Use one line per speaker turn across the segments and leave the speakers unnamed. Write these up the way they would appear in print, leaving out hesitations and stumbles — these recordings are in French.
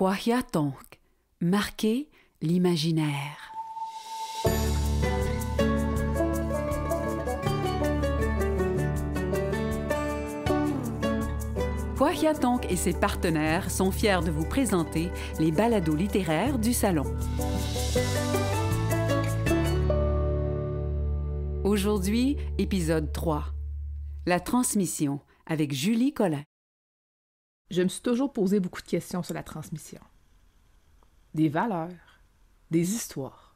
Kwahiatonk, marquer l'imaginaire. Kwahiatonk et ses partenaires sont fiers de vous présenter les balados littéraires du Salon. Aujourd'hui, épisode 3. La transmission avec Julie Collin.
Je me suis toujours posé beaucoup de questions sur la transmission. Des valeurs, des histoires.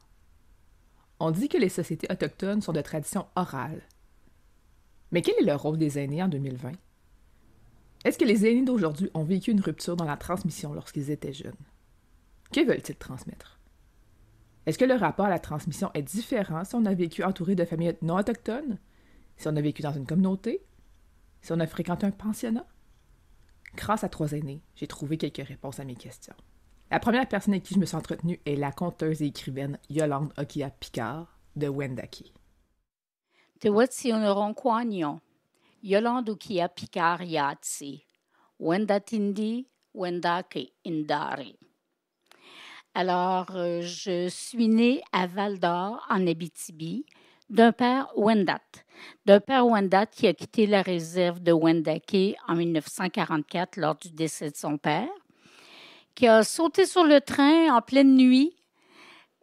On dit que les sociétés autochtones sont de tradition orale. Mais quel est le rôle des aînés en 2020? Est-ce que les aînés d'aujourd'hui ont vécu une rupture dans la transmission lorsqu'ils étaient jeunes? Que veulent-ils transmettre? Est-ce que le rapport à la transmission est différent si on a vécu entouré de familles non autochtones? Si on a vécu dans une communauté? Si on a fréquenté un pensionnat? Grâce à 3 aînés, j'ai trouvé quelques réponses à mes questions. La première personne avec qui je me suis entretenue est la conteuse et écrivaine Yolande Okia-Picard de Wendake.
Te Wetsionoronquagnon, Yolande Okia-Picard Yatsi, Wendatindi, Wendake Indari. Alors, je suis née à Val-d'Or, en Abitibi, d'un père Wendat. D'un père Wendat qui a quitté la réserve de Wendake en 1944 lors du décès de son père, qui a sauté sur le train en pleine nuit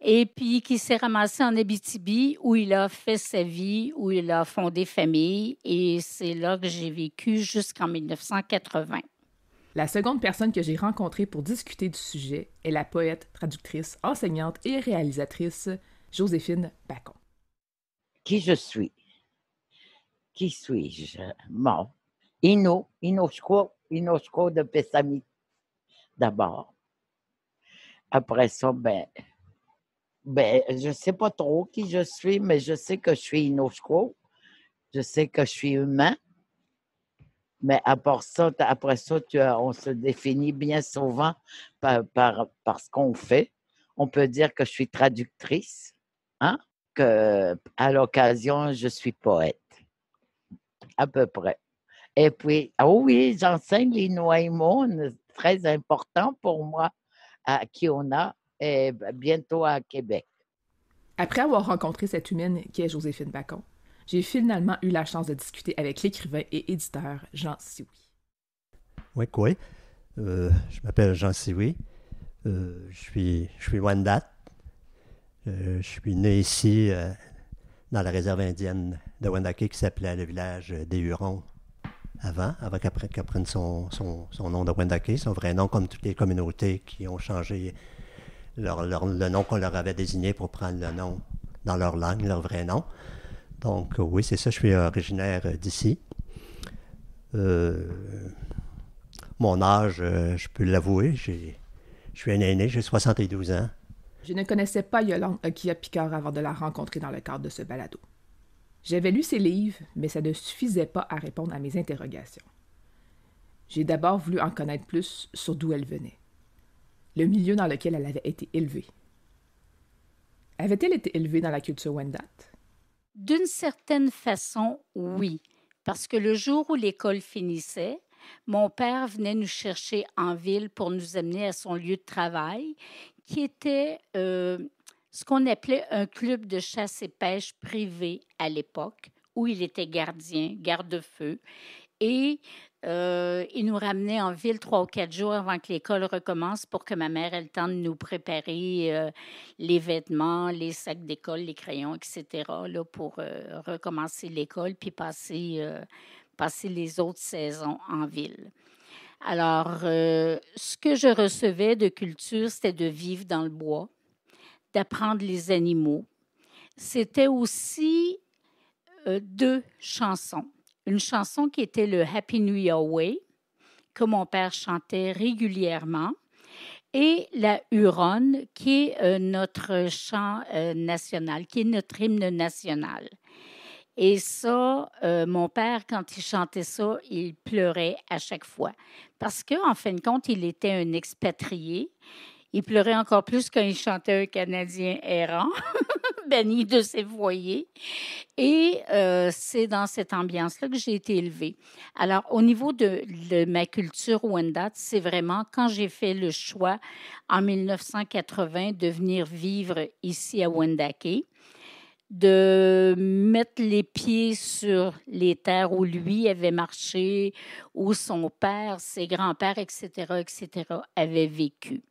et puis qui s'est ramassé en Abitibi où il a fait sa vie, où il a fondé famille et c'est là que j'ai vécu jusqu'en 1980.
La seconde personne que j'ai rencontrée pour discuter du sujet est la poète, traductrice, enseignante et réalisatrice Joséphine Bacon.
Qui je suis? Qui suis-je? Bon, Inoshko de Pessamit d'abord. Après ça, je sais pas trop qui je suis, mais je sais que je suis Inoshko. Je sais que je suis humain. Mais après ça, on se définit bien souvent par ce qu'on fait. On peut dire que je suis traductrice, hein? Que à l'occasion, je suis poète, à peu près. Et puis, oui, j'enseigne l'Inuaïmon, très important pour moi, à Kiona et bientôt à Québec.
Après avoir rencontré cette humaine qui est Joséphine Bacon, j'ai finalement eu la chance de discuter avec l'écrivain et éditeur Jean Sioui.
Oui. Je m'appelle Jean Sioui. Je suis Wendat. Je suis né ici, dans la réserve indienne de Wendake, qui s'appelait le village des Hurons avant qu'elle prenne son nom de Wendake, son vrai nom, comme toutes les communautés qui ont changé le nom qu'on leur avait désigné pour prendre le nom dans leur langue, leur vrai nom. Donc oui, c'est ça, je suis originaire d'ici. Mon âge, je peux l'avouer, je suis un aîné, j'ai 72 ans.
Je ne connaissais pas Yolande Okia-Picard avant de la rencontrer dans le cadre de ce balado. J'avais lu ses livres, mais ça ne suffisait pas à répondre à mes interrogations. J'ai d'abord voulu en connaître plus sur d'où elle venait, le milieu dans lequel elle avait été élevée. Avait-elle été élevée dans la culture Wendat?
D'une certaine façon, oui, parce que le jour où l'école finissait, mon père venait nous chercher en ville pour nous amener à son lieu de travail, qui était ce qu'on appelait un club de chasse et pêche privé à l'époque, où il était gardien, garde-feu. Et il nous ramenait en ville 3 ou 4 jours avant que l'école recommence pour que ma mère ait le temps de nous préparer les vêtements, les sacs d'école, les crayons, etc., là, pour recommencer l'école puis passer les autres saisons en ville. Alors, ce que je recevais de culture, c'était de vivre dans le bois, d'apprendre les animaux. C'était aussi 2 chansons. Une chanson qui était le Happy New Year Way, que mon père chantait régulièrement, et la Huronne, qui est notre chant national, qui est notre hymne national. Et ça, mon père, quand il chantait ça, il pleurait à chaque fois. Parce qu'en fin de compte, il était un expatrié. Il pleurait encore plus quand il chantait un Canadien errant. bannie de ces foyers. Et c'est dans cette ambiance-là que j'ai été élevée. Alors, au niveau de ma culture Wendat, c'est vraiment quand j'ai fait le choix en 1980 de venir vivre ici à Wendake, de mettre les pieds sur les terres où lui avait marché, où son père, ses grands-pères, etc., avaient vécu.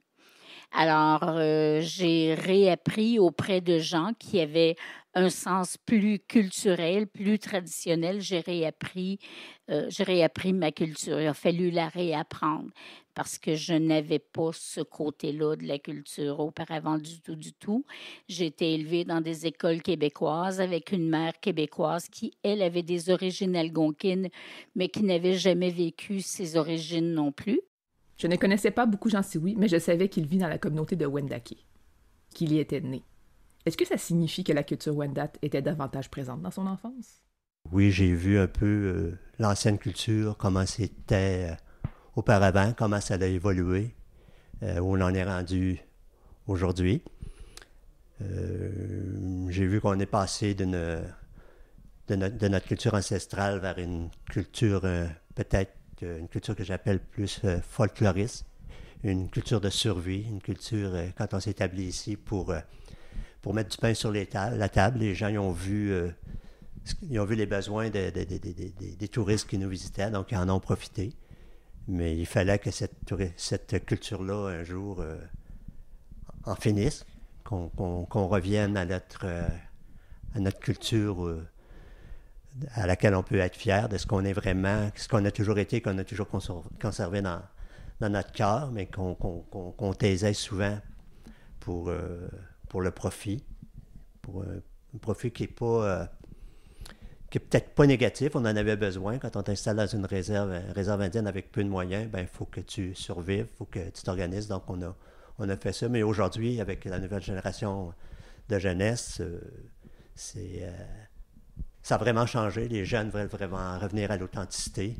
Alors, j'ai réappris auprès de gens qui avaient un sens plus culturel, plus traditionnel. J'ai réappris ma culture. Il a fallu la réapprendre parce que je n'avais pas ce côté-là de la culture auparavant du tout, du tout. J'ai été élevée dans des écoles québécoises avec une mère québécoise qui, elle, avait des origines algonquines, mais qui n'avait jamais vécu ses origines non plus.
Je ne connaissais pas beaucoup Jean Sioui, mais je savais qu'il vit dans la communauté de Wendake, qu'il y était né. Est-ce que ça signifie que la culture Wendat était davantage présente dans son enfance?
Oui, j'ai vu un peu l'ancienne culture, comment c'était auparavant, comment ça a évolué, où on en est rendu aujourd'hui. J'ai vu qu'on est passé de notre culture ancestrale vers une culture peut-être une culture que j'appelle plus folkloriste, une culture de survie, une culture, quand on s'établit ici pour mettre du pain sur la table, les gens ils ont vu les besoins des touristes qui nous visitaient, donc ils en ont profité. Mais il fallait que cette culture-là, un jour, en finisse, qu'on revienne à notre culture à laquelle on peut être fier de ce qu'on est vraiment, ce qu'on a toujours été, qu'on a toujours conservé dans notre cœur, mais qu'on taisait souvent pour le profit, pour un profit qui est peut-être pas négatif. On en avait besoin. Quand on t'installe dans une réserve indienne avec peu de moyens, il faut que tu survives, il faut que tu t'organises. Donc, on a fait ça. Mais aujourd'hui, avec la nouvelle génération de jeunesse, ça a vraiment changé. Les jeunes veulent vraiment revenir à l'authenticité,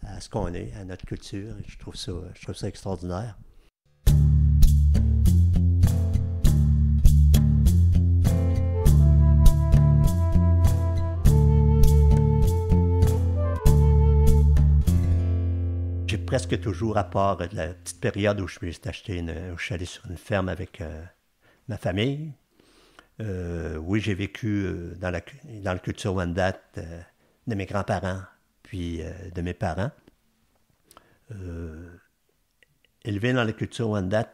à ce qu'on est, à notre culture. Et je trouve ça extraordinaire. J'ai presque toujours, à part de la petite période où je suis allé sur une ferme avec ma famille. Oui, j'ai vécu dans la culture Wendat de mes grands-parents, puis de mes parents. Élevé dans la culture Wendat,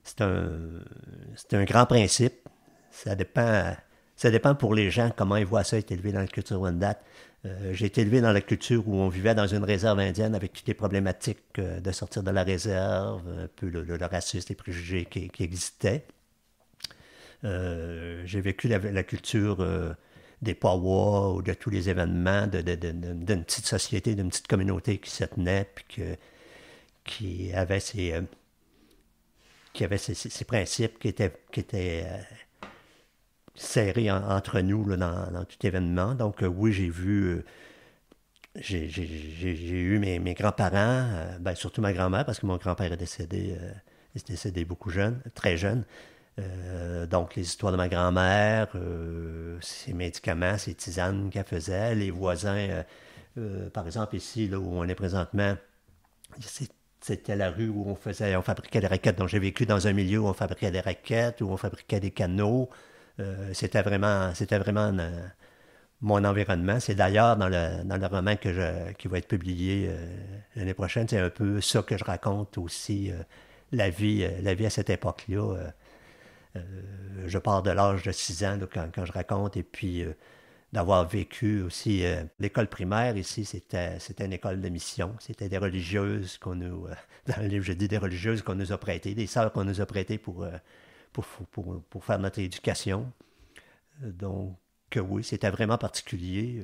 c'est un grand principe. Ça dépend pour les gens comment ils voient ça, être élevé dans la culture Wendat. J'ai été élevé dans la culture où on vivait dans une réserve indienne avec toutes les problématiques de sortir de la réserve, un peu le racisme, les préjugés qui existaient. J'ai vécu la culture des powwows ou de tous les événements d'une petite société, d'une petite communauté qui se tenait, puis qui avait ses principes qui étaient serrés entre nous là, dans tout événement. Donc oui, j'ai eu mes grands-parents, surtout ma grand-mère, parce que mon grand-père est décédé très jeune. Donc, les histoires de ma grand-mère, ses médicaments, ses tisanes qu'elle faisait, les voisins, par exemple ici, là où on est présentement, c'était la rue où on fabriquait des raquettes. Donc, j'ai vécu dans un milieu où on fabriquait des raquettes, où on fabriquait des canots. C'était vraiment mon environnement. C'est d'ailleurs dans le roman qui va être publié l'année prochaine, c'est un peu ça que je raconte aussi, la vie à cette époque-là. Je pars de l'âge de 6 ans là, quand je raconte, et puis d'avoir vécu aussi l'école primaire ici, c'était une école de mission. C'était des religieuses dans le livre, je dis des religieuses qu'on nous a prêtées, des sœurs qu'on nous a prêtées pour faire notre éducation. Donc oui, c'était vraiment particulier,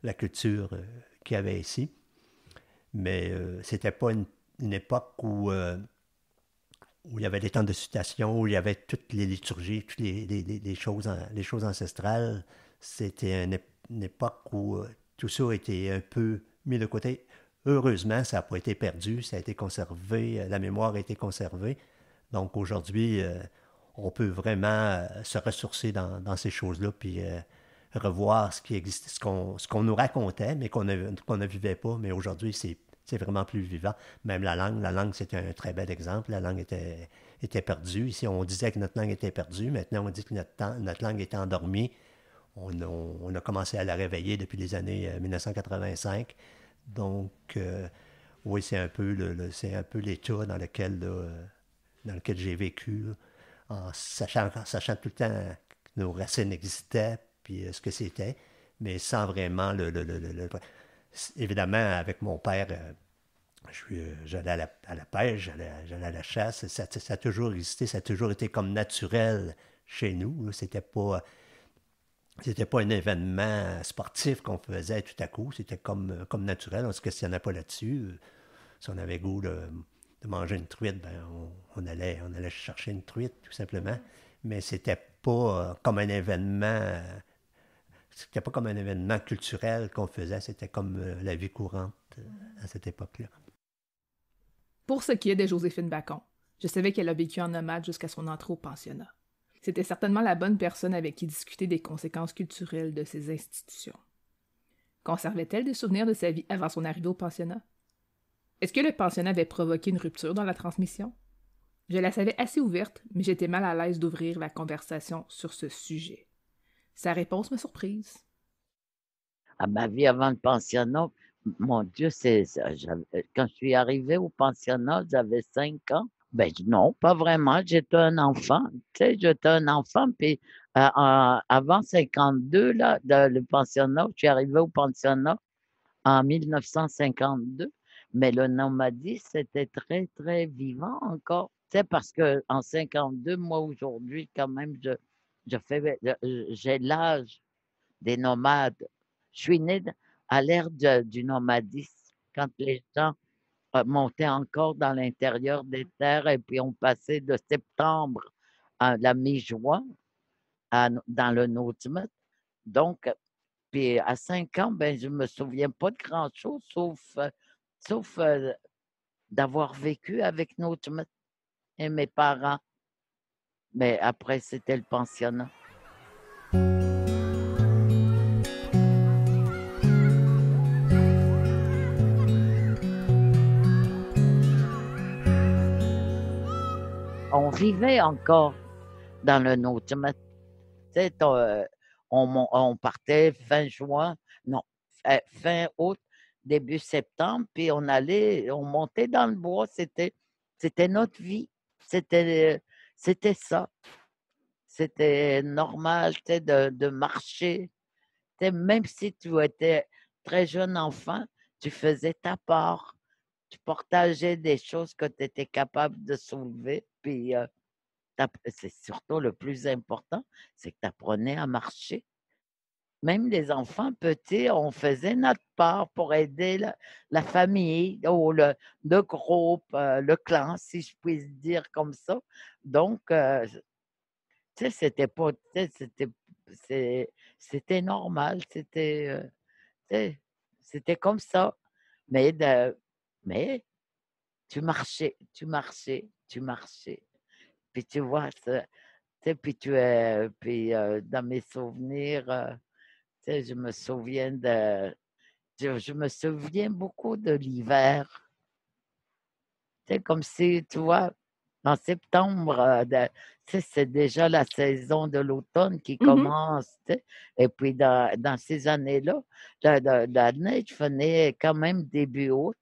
la culture qu'il y avait ici. Mais c'était pas une époque où il y avait des temps de citation, où il y avait toutes les liturgies, toutes les choses ancestrales. C'était une époque où tout ça a été un peu mis de côté. Heureusement, ça n'a pas été perdu, ça a été conservé, la mémoire a été conservée. Donc aujourd'hui, on peut vraiment se ressourcer dans ces choses-là, puis revoir ce qui existait, ce qu'on nous racontait, mais qu'on ne vivait pas. Mais aujourd'hui, c'est vraiment plus vivant. Même la langue, c'est un très bel exemple. La langue était perdue. Ici, on disait que notre langue était perdue. Maintenant, on dit que notre langue était endormie. On a commencé à la réveiller depuis les années 1985. Donc, oui, c'est un peu l'état dans lequel j'ai vécu, là, en sachant tout le temps que nos racines existaient, puis ce que c'était, mais sans vraiment évidemment, avec mon père, j'allais à la pêche, j'allais à la chasse. Ça a toujours existé, ça a toujours été comme naturel chez nous, là. C'était pas un événement sportif qu'on faisait tout à coup, c'était comme naturel, on ne se questionnait pas là-dessus. Si on avait goût de manger une truite, ben on allait chercher une truite, tout simplement. Mais c'était pas comme un événement, c'était pas comme un événement culturel qu'on faisait, c'était comme la vie courante à cette époque-là.
Pour ce qui est de Joséphine Bacon, je savais qu'elle a vécu en nomade jusqu'à son entrée au pensionnat. C'était certainement la bonne personne avec qui discuter des conséquences culturelles de ces institutions. Conservait-elle des souvenirs de sa vie avant son arrivée au pensionnat? Est-ce que le pensionnat avait provoqué une rupture dans la transmission? Je la savais assez ouverte, mais j'étais mal à l'aise d'ouvrir la conversation sur ce sujet. Sa réponse m'a surprise.
À ma vie avant le pensionnat, mon Dieu, quand je suis arrivée au pensionnat, j'avais 5 ans. Ben non, pas vraiment. J'étais un enfant. Tu sais, j'étais un enfant. Puis avant 52, là, le pensionnat, je suis arrivée au pensionnat en 1952. Mais le nomadisme, c'était très, très vivant encore. Tu sais, parce qu'en 52, moi, aujourd'hui, quand même, j'ai l'âge des nomades. Je suis née à l'ère du nomadisme, quand les gens montaient encore dans l'intérieur des terres et puis on passait de septembre à la mi-juin dans le Nautilus. Donc, puis à 5 ans, ben, je ne me souviens pas de grand-chose, sauf d'avoir vécu avec Nautilus et mes parents. Mais après, c'était le pensionnat. On vivait encore dans le Nautilus. Tu sais, on partait fin juin, non, fin août, début septembre, puis on montait dans le bois. C'était notre vie. C'était ça. C'était normal, tu sais, de marcher. Tu sais, même si tu étais très jeune enfant, tu faisais ta part. Tu partageais des choses que tu étais capable de soulever, puis c'est surtout le plus important, c'est que tu apprenais à marcher. Même les enfants petits, on faisait notre part pour aider la famille ou le groupe, le clan, si je puis dire comme ça. Donc, tu sais, c'était pas, tu sais, c'était normal, tu sais, c'était comme ça. Mais, mais tu marchais, tu marchais, tu marchais. Puis tu vois, tu sais, puis dans mes souvenirs, tu sais, je me souviens beaucoup de l'hiver. Tu sais, comme si, tu vois, en septembre, tu sais, c'est déjà la saison de l'automne qui commence, tu sais. Et puis, dans ces années-là, la neige venait quand même début août.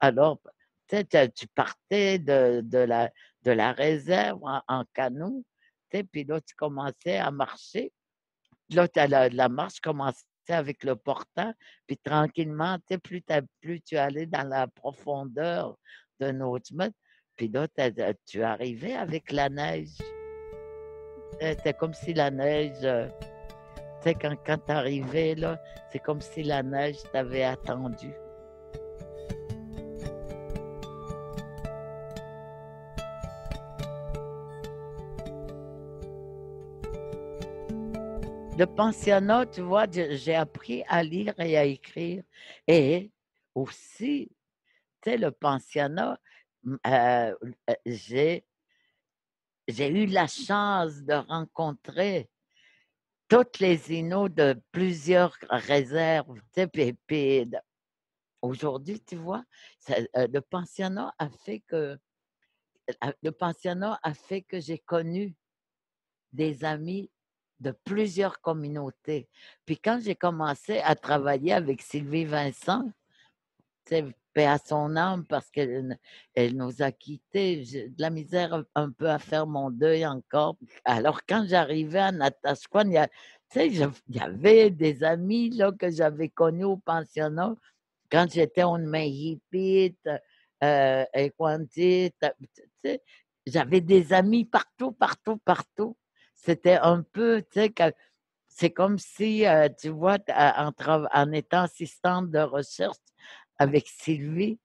Alors, tu sais, tu partais de la réserve en canot, tu sais, puis là, tu commençais à marcher. Là, la marche commençait avec le portant, puis tranquillement, tu sais, plus tu allais dans la profondeur de Nautilus, puis là, tu arrivais avec la neige. C'était comme si la neige, tu sais, quand tu arrivais, là, c'est comme si la neige t'avait attendu. Le pensionnat, tu vois, j'ai appris à lire et à écrire. Et aussi, tu sais, le pensionnat, j'ai j'ai eu la chance de rencontrer toutes les Inuits de plusieurs réserves. Tu sais, puis aujourd'hui, tu vois, le pensionnat a fait que j'ai connu des amis de plusieurs communautés. Puis quand j'ai commencé à travailler avec Sylvie Vincent, tu sais, paix à son âme, parce qu'elle nous a quittés. J'ai de la misère un peu à faire mon deuil encore. Alors, quand j'arrivais à Natashquan, tu sais, il y avait des amis là, que j'avais connus au pensionnat quand j'étais en Mahipit, Ekwantit, tu sais, j'avais des amis partout, partout, partout. C'était un peu, tu sais, c'est comme si, tu vois, en étant assistante de recherche avec Sylvie,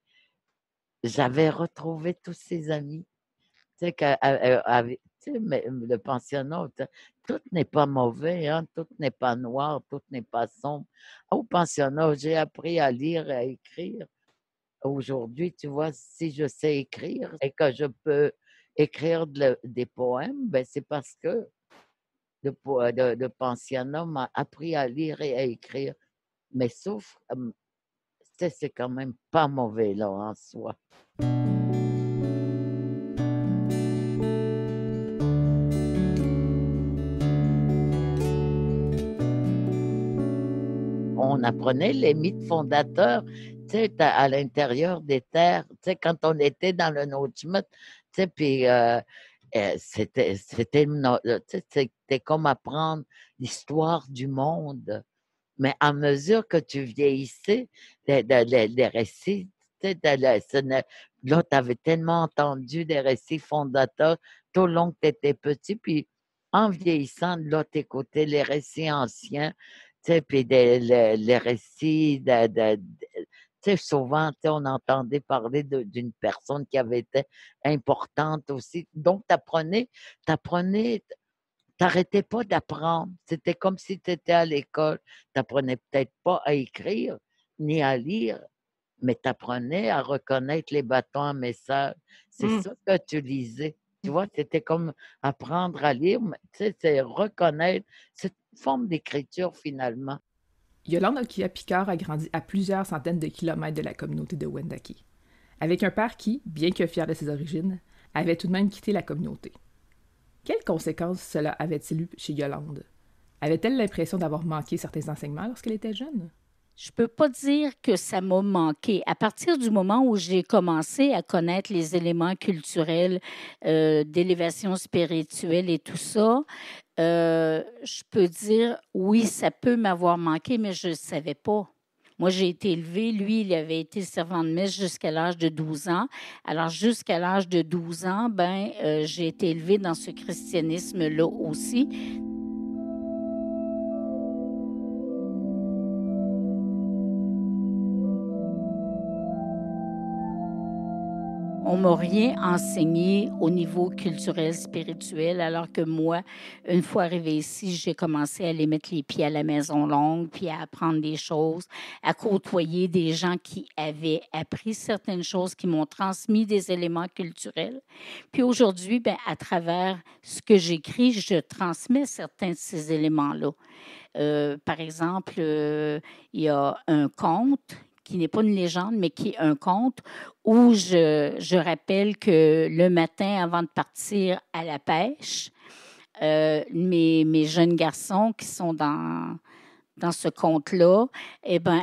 j'avais retrouvé tous ses amis. Tu sais, tu sais, mais le pensionnat, tout n'est pas mauvais, hein? Tout n'est pas noir, tout n'est pas sombre. Au pensionnat, j'ai appris à lire et à écrire. Aujourd'hui, tu vois, si je sais écrire et que je peux écrire des poèmes, ben c'est parce que le pensionnat m'a appris à lire et à écrire. Mais sauf, c'est quand même pas mauvais là en soi. On apprenait les mythes fondateurs, tu sais, à l'intérieur des terres, tu sais, quand on était dans le Notchmut, tu sais, puis c'était comme apprendre l'histoire du monde. Mais à mesure que tu vieillissais, les récits, tu sais, là, tu avais tellement entendu des récits fondateurs tout le long que tu étais petit, puis en vieillissant, là, tu écoutais les récits anciens, tu sais, puis les récits tu sais, souvent, tu sais, on entendait parler d'une personne qui avait été importante aussi. Donc, t'arrêtais pas d'apprendre. C'était comme si tu étais à l'école. T'apprenais peut-être pas à écrire ni à lire, mais t'apprenais à reconnaître les bâtons à message. C'est ça que tu lisais. Tu vois, c'était comme apprendre à lire, mais tu sais, c'est reconnaître. C'est une forme d'écriture finalement.
Yolande Okia-Picard a grandi à plusieurs centaines de kilomètres de la communauté de Wendake, avec un père qui, bien que fier de ses origines, avait tout de même quitté la communauté. Quelles conséquences cela avait-il eu chez Yolande? Avait-elle l'impression d'avoir manqué certains enseignements lorsqu'elle était jeune?
Je peux pas dire que ça m'a manqué. À partir du moment où j'ai commencé à connaître les éléments culturels d'élévation spirituelle et tout ça, je peux dire, oui, ça peut m'avoir manqué, mais je ne savais pas. Moi, j'ai été élevée, lui, il avait été servant de messe jusqu'à l'âge de 12 ans. Alors, jusqu'à l'âge de 12 ans, j'ai été élevée dans ce christianisme-là aussi. On ne m'a rien enseigné au niveau culturel, spirituel, alors que moi, une fois arrivée ici, j'ai commencé à aller mettre les pieds à la Maison Longue, puis à apprendre des choses, à côtoyer des gens qui avaient appris certaines choses, qui m'ont transmis des éléments culturels. Puis aujourd'hui, à travers ce que j'écris, je transmets certains de ces éléments-là. Par exemple, il y a un conte qui n'est pas une légende, mais qui est un conte où je rappelle que le matin, avant de partir à la pêche, mes jeunes garçons qui sont dans ce conte-là,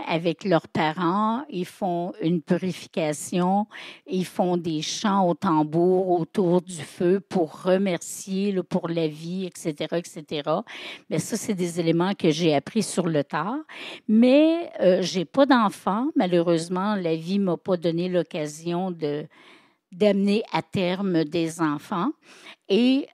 avec leurs parents, ils font une purification, ils font des chants au tambour autour du feu pour remercier pour la vie, etc., etc. Mais ça, c'est des éléments que j'ai appris sur le tard. Mais j'ai pas d'enfants. Malheureusement, la vie m'a pas donné l'occasion d'amener à terme des enfants. Et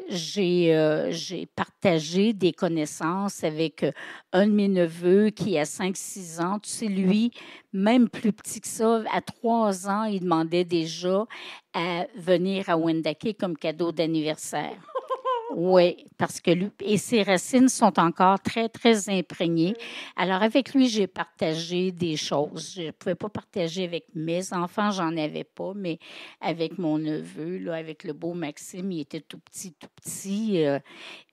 j'ai partagé des connaissances avec un de mes neveux qui a 5-6 ans. Tu sais, lui, même plus petit que ça, à 3 ans, il demandait déjà à venir à Wendake comme cadeau d'anniversaire. Oui, parce que lui et ses racines sont encore très, très imprégnées. Alors avec lui, j'ai partagé des choses. Je ne pouvais pas partager avec mes enfants, j'en avais pas, mais avec mon neveu, là, avec le beau Maxime, il était tout petit, tout petit.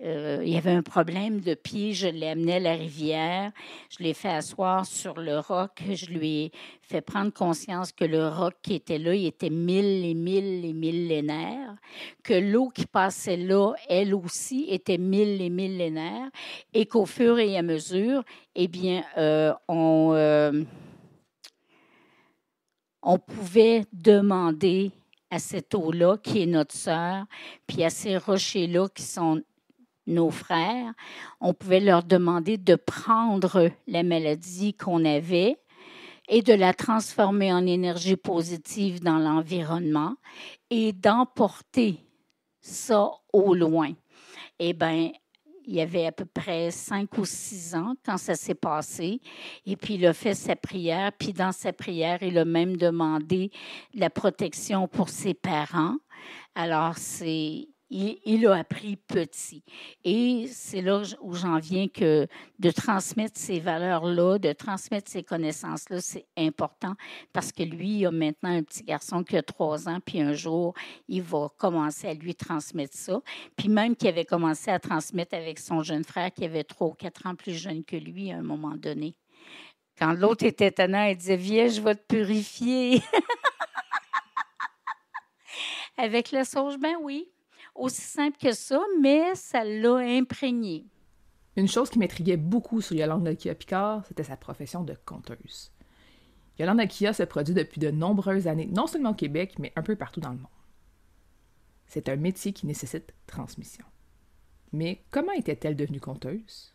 Il y avait un problème de pied, je l'ai amené à la rivière, je l'ai fait asseoir sur le roc, je lui ai fait prendre conscience que le roc qui était là, il était mille et mille et millénaires, que l'eau qui passait là, elle aussi, était mille et millénaires, et qu'au fur et à mesure, eh bien, on pouvait demander à cette eau-là, qui est notre sœur, puis à ces rochers-là, qui sont nos frères, on pouvait leur demander de prendre la maladie qu'on avait et de la transformer en énergie positive dans l'environnement et d'emporter ça au loin. Eh bien, il y avait à peu près 5 ou 6 ans quand ça s'est passé. Et puis, il a fait sa prière. Puis, dans sa prière, il a même demandé la protection pour ses parents. Alors, il a appris petit. Et c'est là où j'en viens que de transmettre ces valeurs-là, de transmettre ces connaissances-là, c'est important parce que lui, il a maintenant un petit garçon qui a 3 ans, puis un jour, il va commencer à lui transmettre ça. Puis même qu'il avait commencé à transmettre avec son jeune frère qui avait 3 ou 4 ans plus jeune que lui à un moment donné. Quand l'autre était étonnant, il disait « Viens, je vais te purifier. » Avec la sauge, ben oui. Aussi simple que ça, mais ça l'a imprégné.
Une chose qui m'intriguait beaucoup sur Yolande Akia-Picard, c'était sa profession de conteuse. Yolande Akia se produit depuis de nombreuses années, non seulement au Québec, mais un peu partout dans le monde. C'est un métier qui nécessite transmission. Mais comment était-elle devenue conteuse?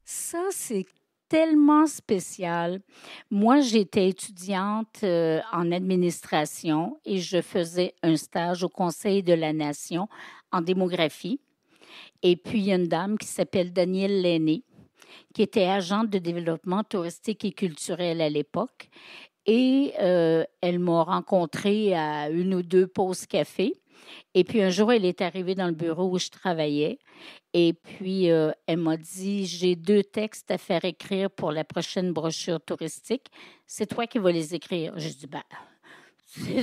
Ça, c'est tellement spécial. Moi, j'étais étudiante en administration et je faisais un stage au Conseil de la Nation en démographie. Et puis, il y a une dame qui s'appelle Danielle Lenné, qui était agente de développement touristique et culturel à l'époque. Et elle m'a rencontrée à 1 ou 2 pauses café. Et puis, un jour, elle est arrivée dans le bureau où je travaillais. Et puis, elle m'a dit, j'ai 2 textes à faire écrire pour la prochaine brochure touristique. C'est toi qui vas les écrire. J'ai dit, ben,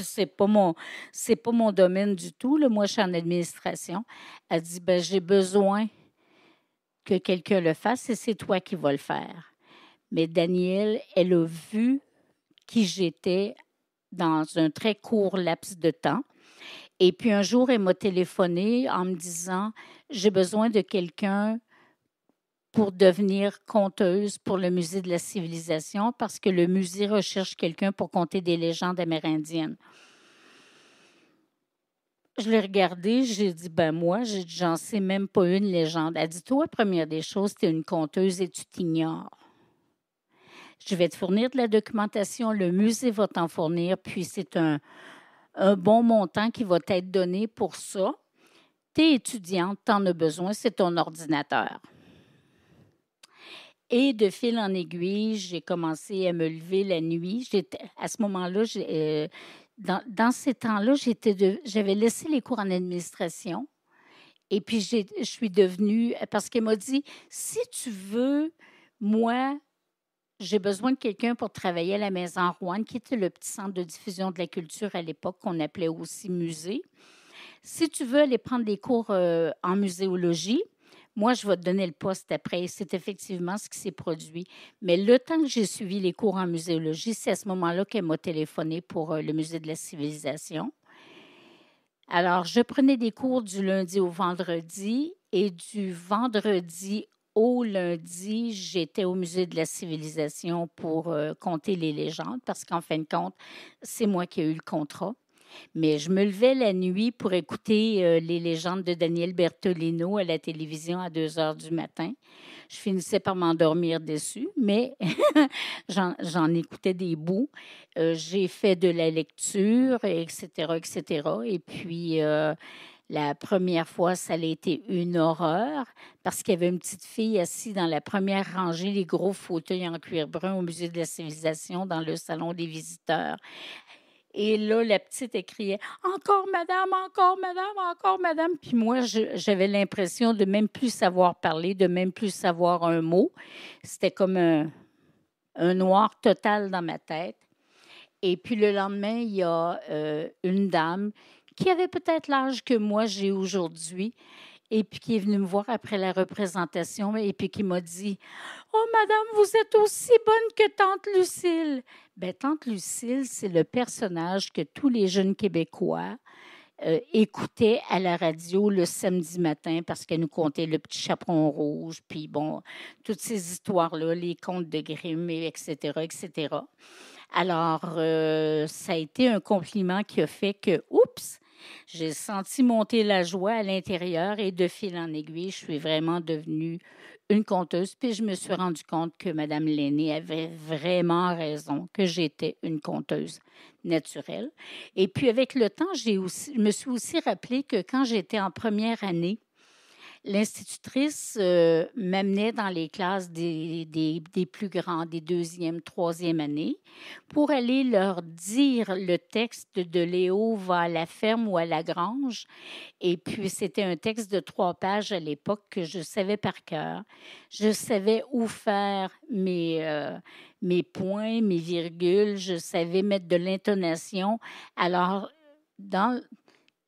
c'est pas mon domaine du tout. Là. Moi, je suis en administration. Elle dit, ben, j'ai besoin que quelqu'un le fasse et c'est toi qui vas le faire. Mais Danielle, elle a vu qui j'étais dans un très court laps de temps. Et puis un jour, elle m'a téléphoné en me disant « J'ai besoin de quelqu'un pour devenir conteuse pour le Musée de la Civilisation parce que le musée recherche quelqu'un pour conter des légendes amérindiennes. » Je l'ai regardé, j'ai dit « Ben moi, j'en sais même pas une légende. » Elle dit « Toi, première des choses, tu es une conteuse et tu t'ignores. Je vais te fournir de la documentation, le musée va t'en fournir, puis c'est un bon montant qui va t'être donné pour ça. Tu es étudiante, tu en as besoin, c'est ton ordinateur. » Et de fil en aiguille, j'ai commencé à me lever la nuit. À ce moment-là, dans ces temps-là, j'avais laissé les cours en administration. Et puis, je suis devenue, parce qu'elle m'a dit, si tu veux, moi, j'ai besoin de quelqu'un pour travailler à la Maison Rouen, qui était le petit centre de diffusion de la culture à l'époque, qu'on appelait aussi musée. Si tu veux aller prendre des cours en muséologie, moi, je vais te donner le poste après. C'est effectivement ce qui s'est produit. Mais le temps que j'ai suivi les cours en muséologie, c'est à ce moment-là qu'elle m'a téléphoné pour le Musée de la Civilisation. Alors, je prenais des cours du lundi au vendredi et du vendredi au lundi, j'étais au Musée de la Civilisation pour compter les légendes parce qu'en fin de compte, c'est moi qui ai eu le contrat. Mais je me levais la nuit pour écouter les légendes de Daniel Bertolino à la télévision à 2 heures du matin. Je finissais par m'endormir dessus, mais j'en écoutais des bouts. J'ai fait de la lecture, etc., etc. Et puis, la première fois, ça a été une horreur parce qu'il y avait une petite fille assise dans la première rangée, les gros fauteuils en cuir brun au Musée de la Civilisation, dans le salon des visiteurs. Et là, la petite, elle criait « Encore madame, encore madame, encore madame ». Puis moi, j'avais l'impression de même plus savoir parler, de même plus savoir un mot. C'était comme un noir total dans ma tête. Et puis le lendemain, il y a une dame qui avait peut-être l'âge que moi j'ai aujourd'hui, et puis qui est venue me voir après la représentation, et puis qui m'a dit « Oh, madame, vous êtes aussi bonne que tante Lucille. » Bien, tante Lucille, c'est le personnage que tous les jeunes Québécois écoutaient à la radio le samedi matin parce qu'elle nous contait le petit chaperon rouge, puis bon, toutes ces histoires-là, les contes de Grimm, etc., etc. Alors, ça a été un compliment qui a fait que, oups, j'ai senti monter la joie à l'intérieur et de fil en aiguille, je suis vraiment devenue une conteuse. Puis je me suis rendu compte que Mme Lenné avait vraiment raison, que j'étais une conteuse naturelle. Et puis avec le temps, je me suis aussi rappelé que quand j'étais en première année, l'institutrice m'amenait dans les classes des plus grands, des deuxième, troisième années, pour aller leur dire le texte de Léo va à la ferme ou à la grange. Et puis, c'était un texte de 3 pages à l'époque que je savais par cœur. Je savais où faire mes points, mes virgules. Je savais mettre de l'intonation. Alors,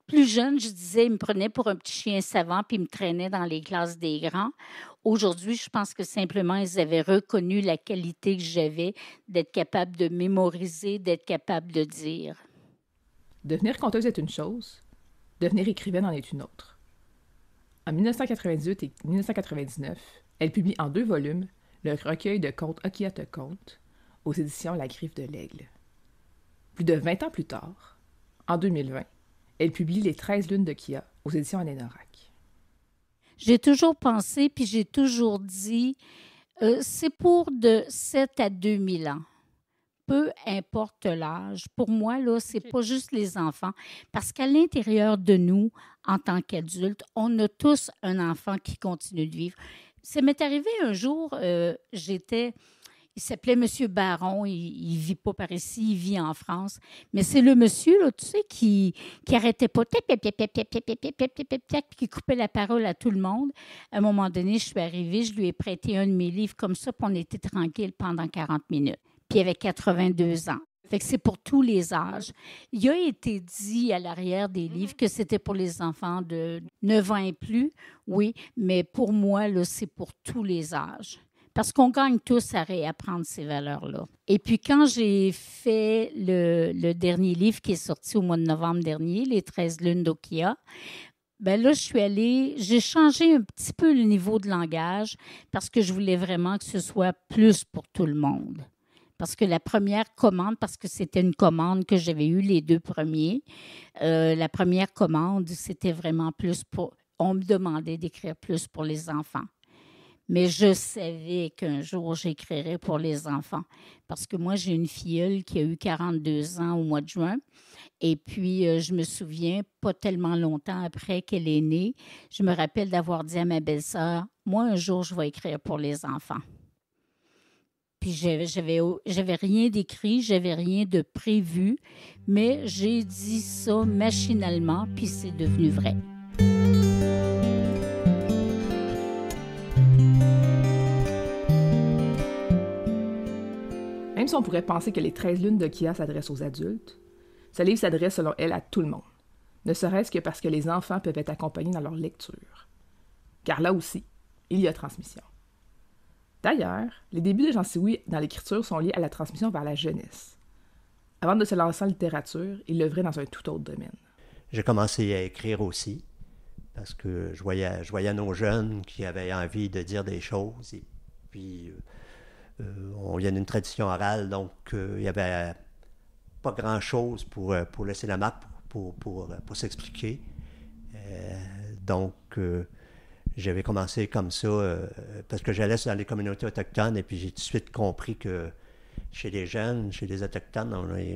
plus jeune, je disais, il me prenait pour un petit chien savant puis il me traînait dans les classes des grands. Aujourd'hui, je pense que simplement, ils avaient reconnu la qualité que j'avais d'être capable de mémoriser, d'être capable de dire.
Devenir conteuse est une chose, devenir écrivaine en est une autre. En 1998 et 1999, elle publie en 2 volumes le recueil de contes Okia te conte aux éditions La Griffe de l'Aigle. Plus de 20 ans plus tard, en 2020, elle publie Les 13 lunes d'Okia aux éditions Anénorac.
J'ai toujours pensé, puis j'ai toujours dit, c'est pour de 7 à 2000 ans. Peu importe l'âge. Pour moi, là, c'est pas juste les enfants. Parce qu'à l'intérieur de nous, en tant qu'adultes, on a tous un enfant qui continue de vivre. Ça m'est arrivé un jour, il s'appelait Monsieur Baron, il vit pas par ici, il vit en France. Mais c'est le monsieur, là, tu sais, qui arrêtait pas, qui coupait la parole à tout le monde. À un moment donné, je suis arrivée, je lui ai prêté un de mes livres comme ça, puis on était tranquille pendant 40 minutes. Puis il avait 82 ans. Fait que c'est pour tous les âges. Il a été dit à l'arrière des livres que c'était pour les enfants de 9 ans et plus, oui, mais pour moi, là, c'est pour tous les âges. Parce qu'on gagne tous à réapprendre ces valeurs-là. Et puis, quand j'ai fait le dernier livre qui est sorti au mois de novembre dernier, Les 13 lunes d'Okia, ben là, j'ai changé un petit peu le niveau de langage parce que je voulais vraiment que ce soit plus pour tout le monde. Parce que la première commande, parce que c'était une commande que j'avais eue les 2 premiers, la première commande, c'était vraiment plus pour... On me demandait d'écrire plus pour les enfants. Mais je savais qu'un jour, j'écrirais pour les enfants. Parce que moi, j'ai une filleule qui a eu 42 ans au mois de juin. Et puis, je me souviens, pas tellement longtemps après qu'elle est née, je me rappelle d'avoir dit à ma belle-sœur, « Moi, un jour, je vais écrire pour les enfants. » Puis, j'avais rien d'écrit, j'avais rien de prévu, mais j'ai dit ça machinalement, puis c'est devenu vrai.
Même si on pourrait penser que Les 13 lunes d'Okia s'adressent aux adultes, ce livre s'adresse selon elle à tout le monde, ne serait-ce que parce que les enfants peuvent être accompagnés dans leur lecture. Car là aussi, il y a transmission. D'ailleurs, les débuts de Jean Sioui dans l'écriture sont liés à la transmission vers la jeunesse. Avant de se lancer en littérature, il l'œuvrait dans un tout autre domaine.
J'ai commencé à écrire aussi, parce que je voyais nos jeunes qui avaient envie de dire des choses, et puis on vient d'une tradition orale, donc il n'y avait pas grand-chose pour laisser la marque, pour s'expliquer. Donc, j'avais commencé comme ça, parce que j'allais dans les communautés autochtones, et puis j'ai tout de suite compris que chez les jeunes, chez les Autochtones,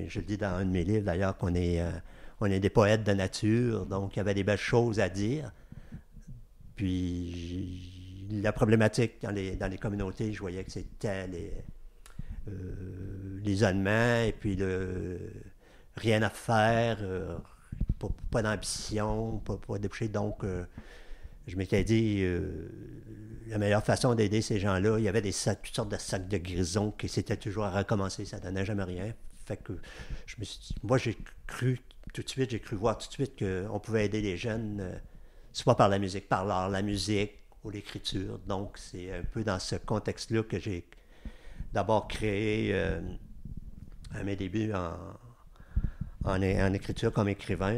je le dis dans un de mes livres d'ailleurs, qu'on est des poètes de nature, donc il y avait des belles choses à dire. Puis la problématique dans les communautés, je voyais que c'était l'isolement et puis rien à faire, pas d'ambition, pas débouché. Donc, je m'étais dit, la meilleure façon d'aider ces gens-là, il y avait toutes sortes de sacs de grisons qui s'étaient toujours à recommencer, ça donnait jamais rien. Fait que je me suis dit, moi j'ai cru voir tout de suite qu'on pouvait aider les jeunes, soit par la musique, par l'art, la musique ou l'écriture. Donc c'est un peu dans ce contexte-là que j'ai d'abord créé à mes débuts en écriture comme écrivain,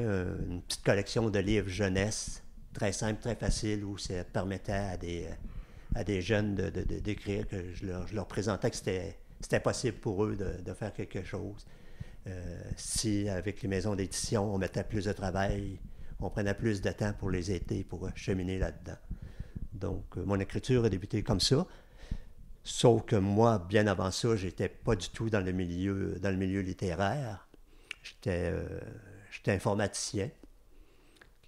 une petite collection de livres jeunesse, très simple, très facile, où ça permettait à des jeunes d'écrire, que je leur présentais que c'était possible pour eux de faire quelque chose. Si, avec les maisons d'édition, on mettait plus de travail, on prenait plus de temps pour les aider, pour cheminer là-dedans. Donc, mon écriture a débuté comme ça. Sauf que moi, bien avant ça, j'étais pas du tout dans le milieu littéraire. J'étais informaticien.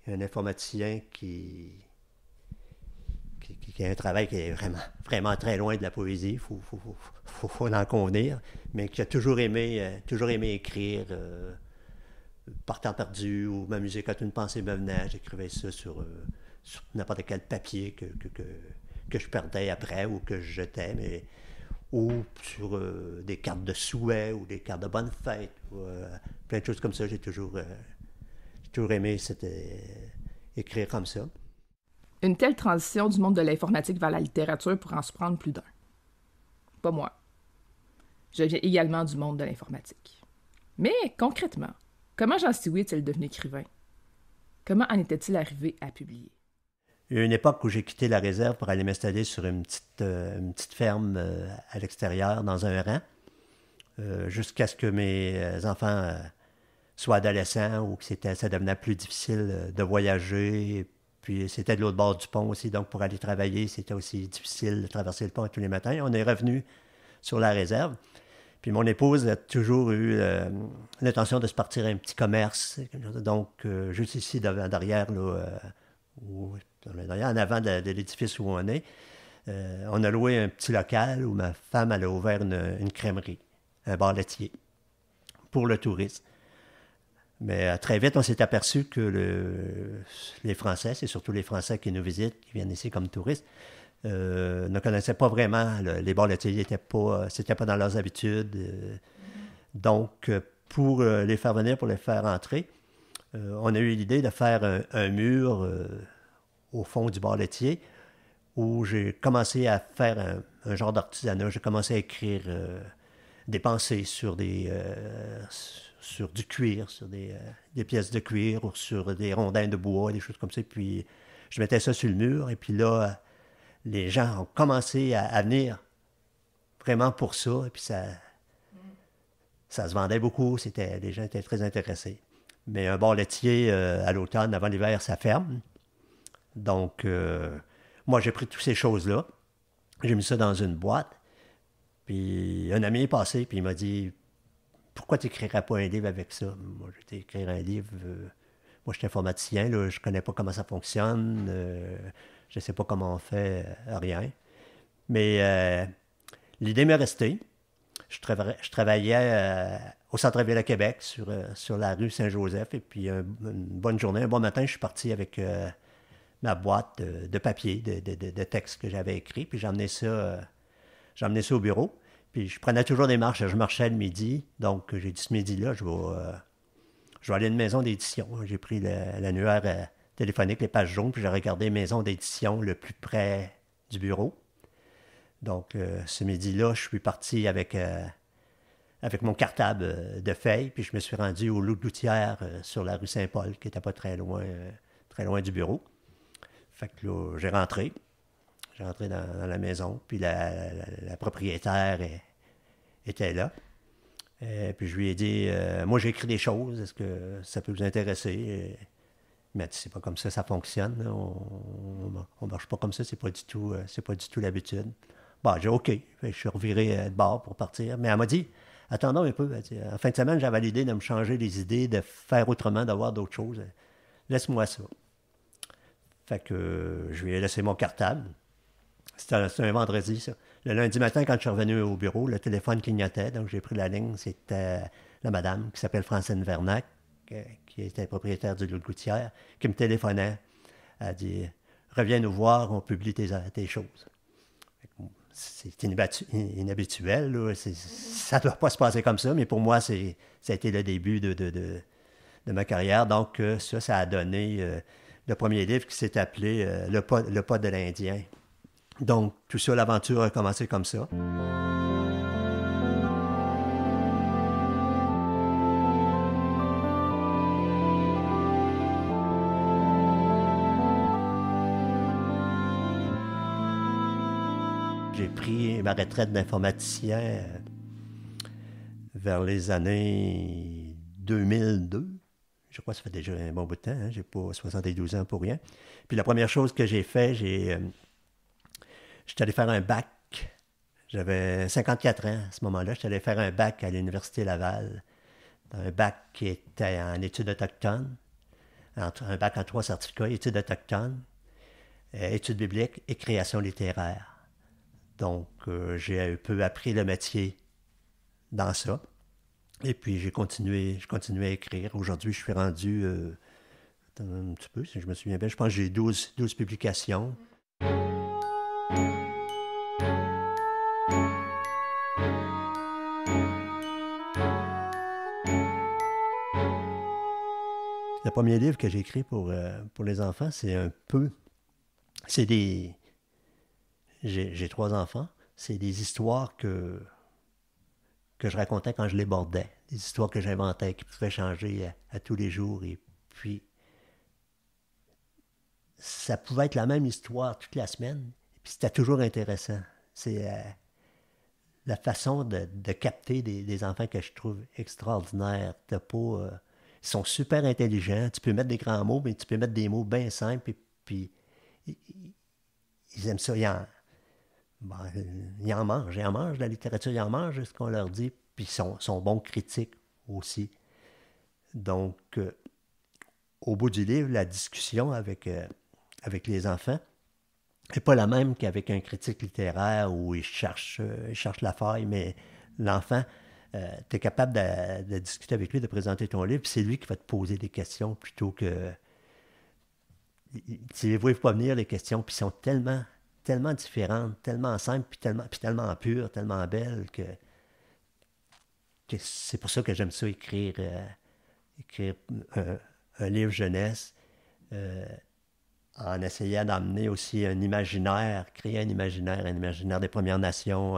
Un informaticien qui a un travail qui est vraiment, vraiment très loin de la poésie, il faut en convenir, mais qui a toujours aimé écrire par temps perdu ou m'amuser quand une pensée me venait. J'écrivais ça sur n'importe quel papier que je perdais après ou que je jetais, ou sur des cartes de souhait ou des cartes de bonne fête, plein de choses comme ça. J'ai toujours aimé écrire comme ça.
Une telle transition du monde de l'informatique vers la littérature pourrait en surprendre plus d'un. Pas moi. Je viens également du monde de l'informatique. Mais concrètement, comment Jean Sioui est-il devenu écrivain? Comment en était-il arrivé à publier?
Il y a une époque où j'ai quitté la réserve pour aller m'installer sur une petite ferme à l'extérieur, dans un rang, jusqu'à ce que mes enfants soient adolescents ou que ça devenait plus difficile de voyager. Puis c'était de l'autre bord du pont aussi, donc pour aller travailler, c'était aussi difficile de traverser le pont tous les matins. On est revenu sur la réserve. Puis mon épouse a toujours eu l'intention de se partir un petit commerce. Donc, juste ici, derrière, en avant de l'édifice où on est, on a loué un petit local où ma femme elle a ouvert une crèmerie, un bar laitier, pour le tourisme. Mais très vite, on s'est aperçu que les Français, c'est surtout les Français qui nous visitent, qui viennent ici comme touristes, ne connaissaient pas vraiment les bars laitiers, c'était pas dans leurs habitudes. Donc, pour les faire venir, pour les faire entrer, on a eu l'idée de faire un mur au fond du bar laitier où j'ai commencé à faire un genre d'artisanat. J'ai commencé à écrire des pensées sur du cuir, sur des pièces de cuir ou sur des rondins de bois, des choses comme ça. Puis je mettais ça sur le mur et puis là, les gens ont commencé à venir vraiment pour ça. Et puis ça se vendait beaucoup, les gens étaient très intéressés. Mais un bar laitier, à l'automne, avant l'hiver, ça ferme. Donc, moi, j'ai pris toutes ces choses-là. J'ai mis ça dans une boîte. Puis un ami est passé, puis il m'a dit « Pourquoi tu n'écrirais pas un livre avec ça? » Moi, j'ai été écrire un livre. Moi, je suis informaticien, là, je ne connais pas comment ça fonctionne. Je ne sais pas comment on fait, rien. Mais l'idée m'est restée. Je travaillais au centre-ville de Québec, sur la rue Saint-Joseph. Et puis, une bonne journée, un bon matin, je suis parti avec ma boîte de papier, de textes que j'avais écrits. Puis, j'ai emmené ça au bureau. Puis, je prenais toujours des marches. Je marchais le midi. Donc, j'ai dit ce midi-là, je vais aller à une maison d'édition. J'ai pris l'annuaire téléphonique, les pages jaunes, puis j'ai regardé maison d'édition le plus près du bureau. Donc, ce midi-là, je suis parti avec mon cartable de feuilles, puis je me suis rendu au Loup de Loutière sur la rue Saint-Paul, qui n'était pas très loin du bureau. Fait que là, j'ai rentré. J'ai rentré dans la maison, puis la propriétaire était là. Puis je lui ai dit, moi j'ai écrit des choses, est-ce que ça peut vous intéresser? Mais c'est pas comme ça fonctionne. Là. On marche pas comme ça, c'est pas du tout l'habitude. Bon, j'ai OK. Je suis reviré de bord pour partir. Mais elle m'a dit, attendons un peu. En fin de semaine, j'avais l'idée de me changer les idées, de faire autrement, d'avoir d'autres choses. Laisse-moi ça. Fait que je lui ai laissé mon cartable. C'était un vendredi, ça. Le lundi matin, quand je suis revenu au bureau, le téléphone clignotait, donc j'ai pris la ligne. C'était la madame qui s'appelle Francine Vernac, qui était propriétaire du Loup de Gouttière, qui me téléphonait. Elle a dit « Reviens nous voir, on publie tes choses. » C'est inhabituel, là. Ça ne doit pas se passer comme ça, mais pour moi, ça a été le début de ma carrière. Donc, ça a donné le premier livre qui s'est appelé Le pas de l'Indien. Donc, tout ça, l'aventure a commencé comme ça. J'ai pris ma retraite d'informaticien vers les années 2002. Je crois que ça fait déjà un bon bout de temps. Hein? J'ai pas 72 ans pour rien. Puis la première chose que j'ai fait, j'étais allé faire un bac. J'avais 54 ans à ce moment-là. J'étais allé faire un bac à l'Université Laval. Un bac qui était en études autochtones. Un bac en 3 certificats, études autochtones, études bibliques et création littéraire. Donc, j'ai un peu appris le métier dans ça. Et puis, j'ai continué à écrire. Aujourd'hui, je suis rendu, un petit peu, si je me souviens bien, je pense que j'ai 12 publications. Le premier livre que j'ai écrit pour les enfants, c'est J'ai 3 enfants. C'est des histoires que je racontais quand je les bordais. Des histoires que j'inventais, qui pouvaient changer à tous les jours. Et puis, ça pouvait être la même histoire toute la semaine. Et puis, c'était toujours intéressant. C'est la façon de capter des enfants que je trouve extraordinaires. Ils sont super intelligents. Tu peux mettre des grands mots, mais tu peux mettre des mots bien simples. Et puis, ils aiment ça. Ils en mangent la littérature, ils en mangent ce qu'on leur dit, puis ils sont bons critiques aussi. Donc, au bout du livre, la discussion avec les enfants n'est pas la même qu'avec un critique littéraire où il cherche la faille, mais l'enfant, tu es capable de discuter avec lui, de présenter ton livre, puis c'est lui qui va te poser des questions plutôt que... Tu ne les vois pas venir, les questions, puis ils sont tellement différentes, tellement simples, puis tellement pures, tellement belles que c'est pour ça que j'aime ça écrire un livre jeunesse, en essayant d'amener aussi un imaginaire, créer un imaginaire des Premières Nations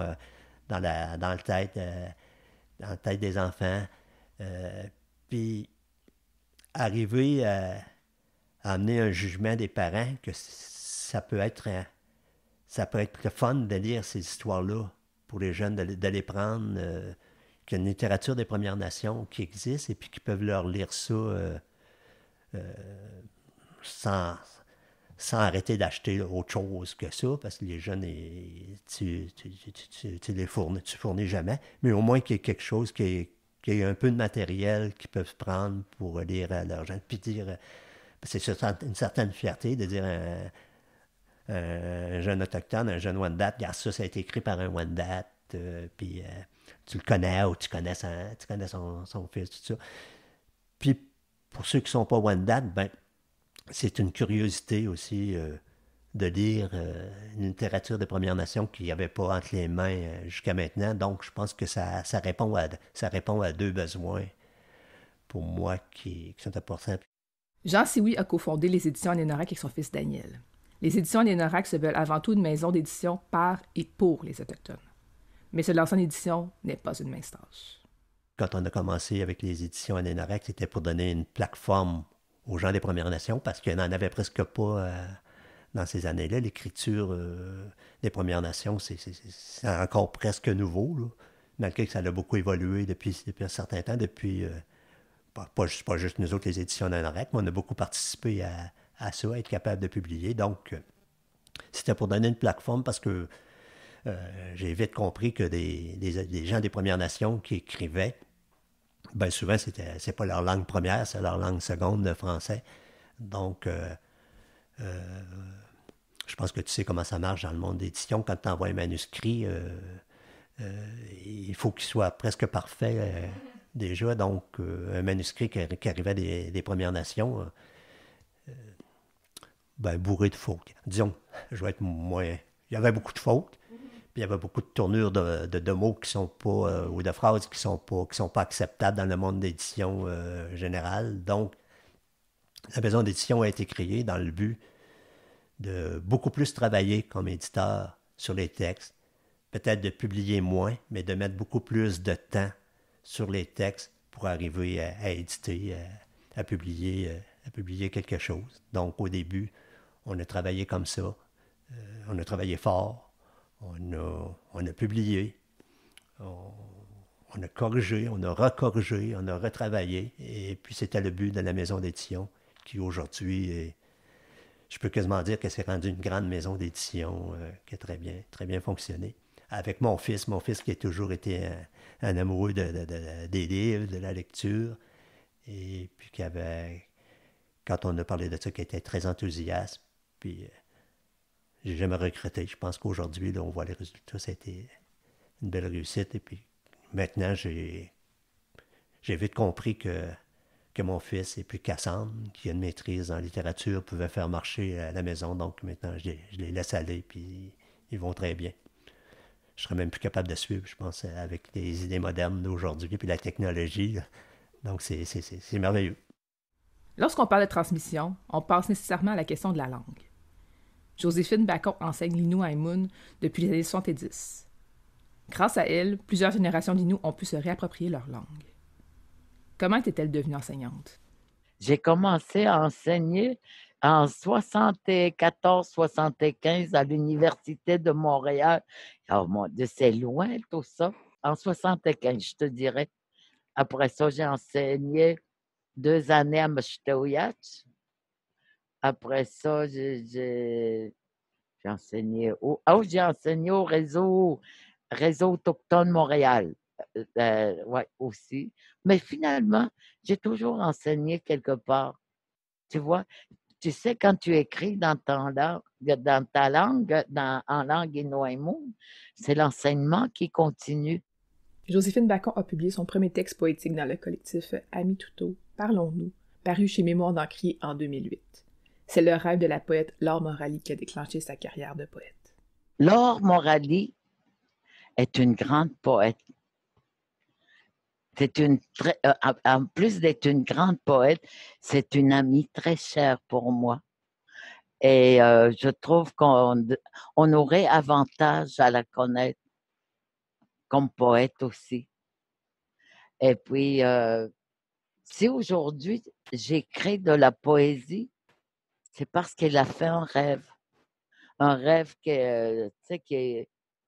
dans la tête des enfants, puis arriver à amener un jugement des parents que ça peut être le fun de lire ces histoires-là pour les jeunes, de les prendre, qu'il y a une littérature des Premières Nations qui existe et puis qu'ils peuvent leur lire ça sans arrêter d'acheter autre chose que ça, parce que les jeunes, tu fournis jamais, mais au moins qu'il y ait quelque chose, qu'il y ait un peu de matériel qu'ils peuvent prendre pour lire à leurs jeunes, puis dire, c'est une certaine fierté de dire un jeune autochtone, un jeune Wendat, regarde ça a été écrit par un Wendat, puis tu le connais ou tu connais son fils, tout ça. Puis pour ceux qui ne sont pas Wendat, c'est une curiosité aussi de lire une littérature des Premières Nations qu'il n'y avait pas entre les mains jusqu'à maintenant. Donc je pense que ça répond à 2 besoins pour moi qui sont importants.
Jean Sioui a cofondé les éditions Anénorac avec son fils Daniel. Les éditions Anénorac se veulent avant tout une maison d'édition par et pour les Autochtones. Mais se lancer en édition n'est pas une mince tâche.
Quand on a commencé avec les éditions Anénorac, c'était pour donner une plateforme aux gens des Premières Nations, parce qu'il n'en avait presque pas dans ces années-là. L'écriture des Premières Nations, c'est encore presque nouveau, là, malgré que ça a beaucoup évolué depuis un certain temps, depuis... pas juste nous autres, les éditions Anénorac, mais on a beaucoup participé à ça, à être capable de publier. Donc, c'était pour donner une plateforme parce que j'ai vite compris que des gens des Premières Nations qui écrivaient, souvent, c'est pas leur langue première, c'est leur langue seconde, le français. Donc, je je pense que tu sais comment ça marche dans le monde d'édition. Quand tu envoies un manuscrit, il faut qu'il soit presque parfait déjà. Donc, un manuscrit qui arrivait des Premières Nations, bourré de fautes. Disons, je vais être moins... Il y avait beaucoup de fautes, puis il y avait beaucoup de tournures de mots qui sont pas... ou de phrases qui sont pas acceptables dans le monde d'édition général. Donc, la maison d'édition a été créée dans le but de beaucoup plus travailler comme éditeur sur les textes, peut-être de publier moins, mais de mettre beaucoup plus de temps sur les textes pour arriver à éditer, à publier quelque chose. Donc, au début, on a travaillé comme ça. On a travaillé fort. On a publié. On a corrigé, on a recorrigé, on a retravaillé. Et puis, c'était le but de la maison d'édition qui, aujourd'hui, je peux quasiment dire que c'est rendu une grande maison d'édition qui a très bien fonctionné. Avec mon fils qui a toujours été un amoureux des livres, de la lecture, et puis qui avait, quand on a parlé de ça, qui était très enthousiaste, puis j'ai jamais regretté. Je pense qu'aujourd'hui, là, on voit les résultats, ça a été une belle réussite, et puis maintenant, j'ai vite compris que mon fils, et puis Cassandre, qui a une maîtrise en littérature, pouvait faire marcher à la maison, donc maintenant, je les laisse aller, puis ils vont très bien. Je serais même plus capable de suivre, je pense, avec les idées modernes d'aujourd'hui, puis la technologie. Là. Donc, c'est merveilleux.
Lorsqu'on parle de transmission, on passe nécessairement à la question de la langue. Joséphine Bacon enseigne l'Innu à Aïmoun depuis les années 70. Grâce à elle, plusieurs générations d'Innu ont pu se réapproprier leur langue. Comment était-elle devenue enseignante?
J'ai commencé à enseigner en 74-75 à l'Université de Montréal. Oh mon Dieu, c'est loin tout ça. En 75, je te dirais. Après ça, j'ai enseigné 2 années à Machitoyach. Après ça, j'ai enseigné j'ai enseigné au réseau autochtone Montréal. Ouais, aussi. Mais finalement, j'ai toujours enseigné quelque part. Tu vois, tu sais, quand tu écris dans ta langue, en langue innu-aïmoun, c'est l'enseignement qui continue.
Joséphine Bacon a publié son premier texte poétique dans le collectif Amis Touto, Parlons-nous, paru chez Mémoire d'Encrier en 2008. C'est le rêve de la poète Laure Morali qui a déclenché sa carrière de poète.
Laure Morali est une grande poète. En plus d'être une grande poète, c'est une amie très chère pour moi. Et je trouve qu'on aurait avantage à la connaître comme poète aussi. Et puis, si aujourd'hui j'écris de la poésie, c'est parce qu'elle a fait un rêve qui a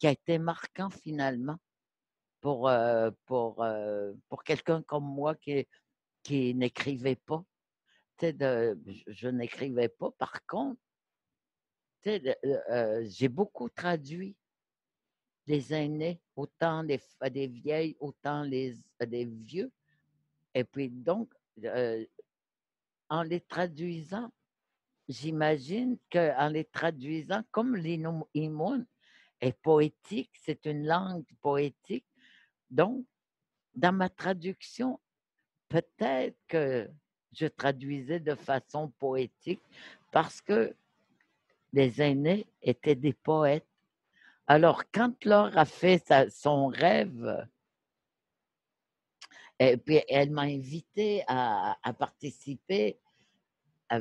été marquant finalement pour quelqu'un comme moi qui n'écrivait pas. Je n'écrivais pas. Par contre, j'ai beaucoup traduit les aînés, autant des vieilles, autant des vieux. Et puis donc, en les traduisant, j'imagine qu'en les traduisant, comme l'innu est poétique, c'est une langue poétique, donc dans ma traduction, peut-être que je traduisais de façon poétique parce que les aînés étaient des poètes. Alors, quand Laure a fait son rêve, et puis elle m'a invité à participer à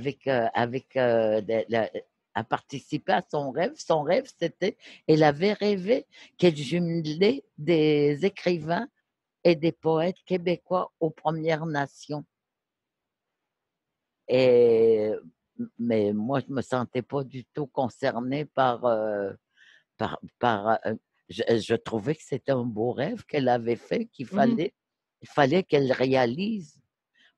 participer à son rêve. Son rêve, c'était, elle avait rêvé qu'elle jumelait des écrivains et des poètes québécois aux Premières Nations. Mais moi, je me sentais pas du tout concernée je trouvais que c'était un beau rêve qu'elle avait fait, il fallait qu'elle réalise.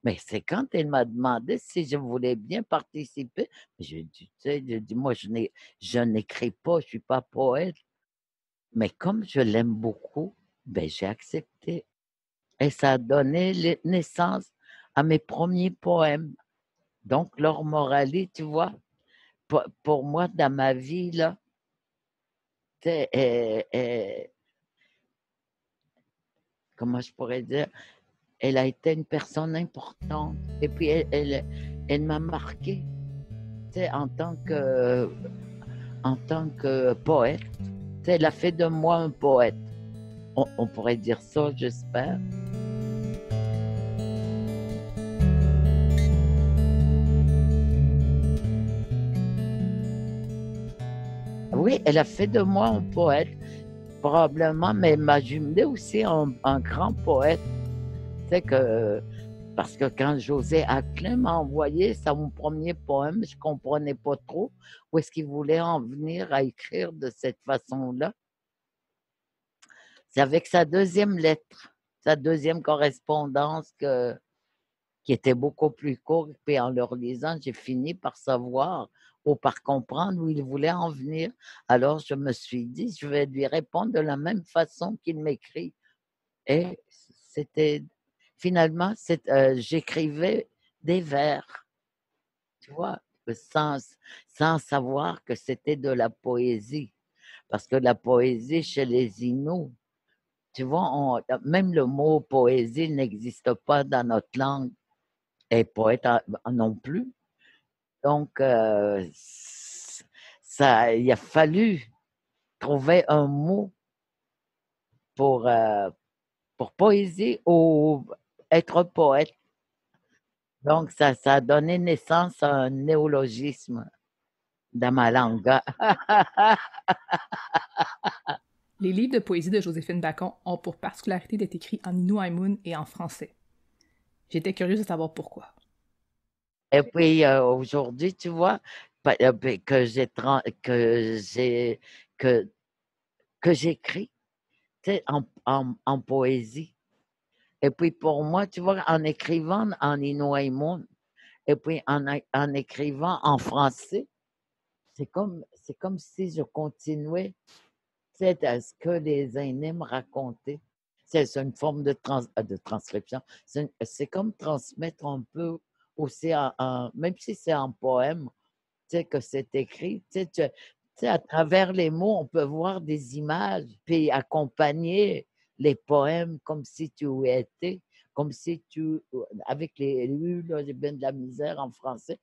Mais c'est quand elle m'a demandé si je voulais bien participer, j'ai dit, moi, je n'écris pas, je suis pas poète. Mais comme je l'aime beaucoup, j'ai accepté. Et ça a donné naissance à mes premiers poèmes. Donc, Laure Morali, tu vois, pour moi, dans ma vie, là, tu sais, comment je pourrais dire, elle a été une personne importante. Et puis, elle m'a marqué, tu sais, en tant que poète. Tu sais, elle a fait de moi un poète. On pourrait dire ça, j'espère. Oui, elle a fait de moi un poète, probablement, mais elle m'a jumelé aussi un grand poète. Tu sais que, parce que quand José Aclin m'a envoyé son premier poème, je ne comprenais pas trop où est-ce qu'il voulait en venir à écrire de cette façon-là. C'est avec sa deuxième lettre, sa deuxième correspondance qui était beaucoup plus courte. Puis en le relisant, j'ai fini par savoir ou par comprendre où il voulait en venir. Alors je me suis dit, je vais lui répondre de la même façon qu'il m'écrit. Et c'était finalement, j'écrivais des vers, tu vois, sans savoir que c'était de la poésie. Parce que la poésie chez les Inuits, tu vois, même le mot poésie n'existe pas dans notre langue et poète non plus. Donc, il a fallu trouver un mot pour, euh, pour poésie ou être poète. Donc, ça a donné naissance à un néologisme dans ma langue.
Les livres de poésie de Joséphine Bacon ont pour particularité d'être écrits en Innu-Aimun et en français. J'étais curieuse de savoir pourquoi.
Et puis, aujourd'hui, tu vois, que j'écris, tu sais, en poésie. Et puis, pour moi, tu vois, en écrivant en Innu-Aimun, et puis en écrivant en français, c'est comme si je continuais, tu sais, à ce que les aînés me racontaient. C'est une forme de transcription. C'est comme transmettre un peu aussi, même si c'est en poème, tu sais, que c'est écrit. Tu sais, à travers les mots, on peut voir des images, puis accompagner les poèmes comme si tu y étais, comme si avec les U, là, j'ai bien de la misère en français,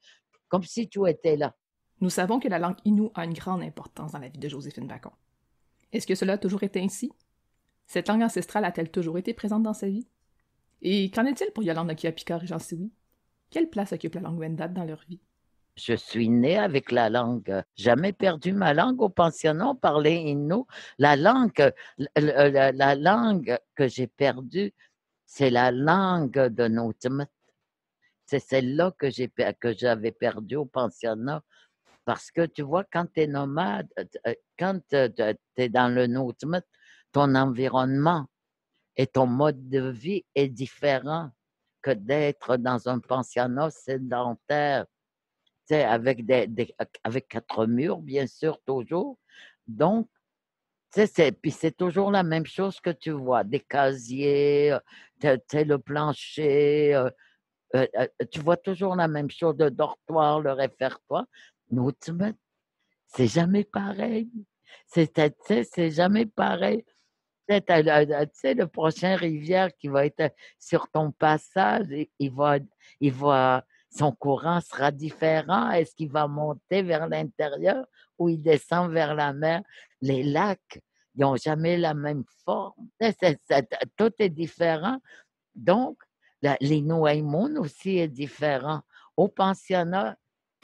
comme si tu étais là.
Nous savons que la langue Innu a une grande importance dans la vie de Joséphine Bacon. Est-ce que cela a toujours été ainsi? Cette langue ancestrale a-t-elle toujours été présente dans sa vie? Et qu'en est-il pour Yolande Nokia-Picard et Jean Sioui? Quelle place occupe la langue Wendat dans leur vie?
Je suis née avec la langue. Jamais perdu ma langue au pensionnat, on parlait Innu. La langue que j'ai perdue, c'est la langue de Notmet. C'est celle-là que j'avais perdue au pensionnat. Parce que tu vois, quand tu es nomade, quand tu es dans le Notmet, ton environnement et ton mode de vie est différent que d'être dans un pensionnat sédentaire, tu sais, avec 4 murs, bien sûr, toujours. Donc, tu sais, puis c'est toujours la même chose que tu vois, des casiers, tu sais, le plancher, tu vois toujours la même chose, le dortoir, le réfectoire. Nous, c'est jamais pareil. Tu sais, c'est jamais pareil. Tu sais, le prochain rivière qui va être sur ton passage, son courant sera différent. Est-ce qu'il va monter vers l'intérieur ou il descend vers la mer? Les lacs, ils n'ont jamais la même forme. Tout est différent. Donc, l'Innu-Aimun aussi est différent. Au pensionnat,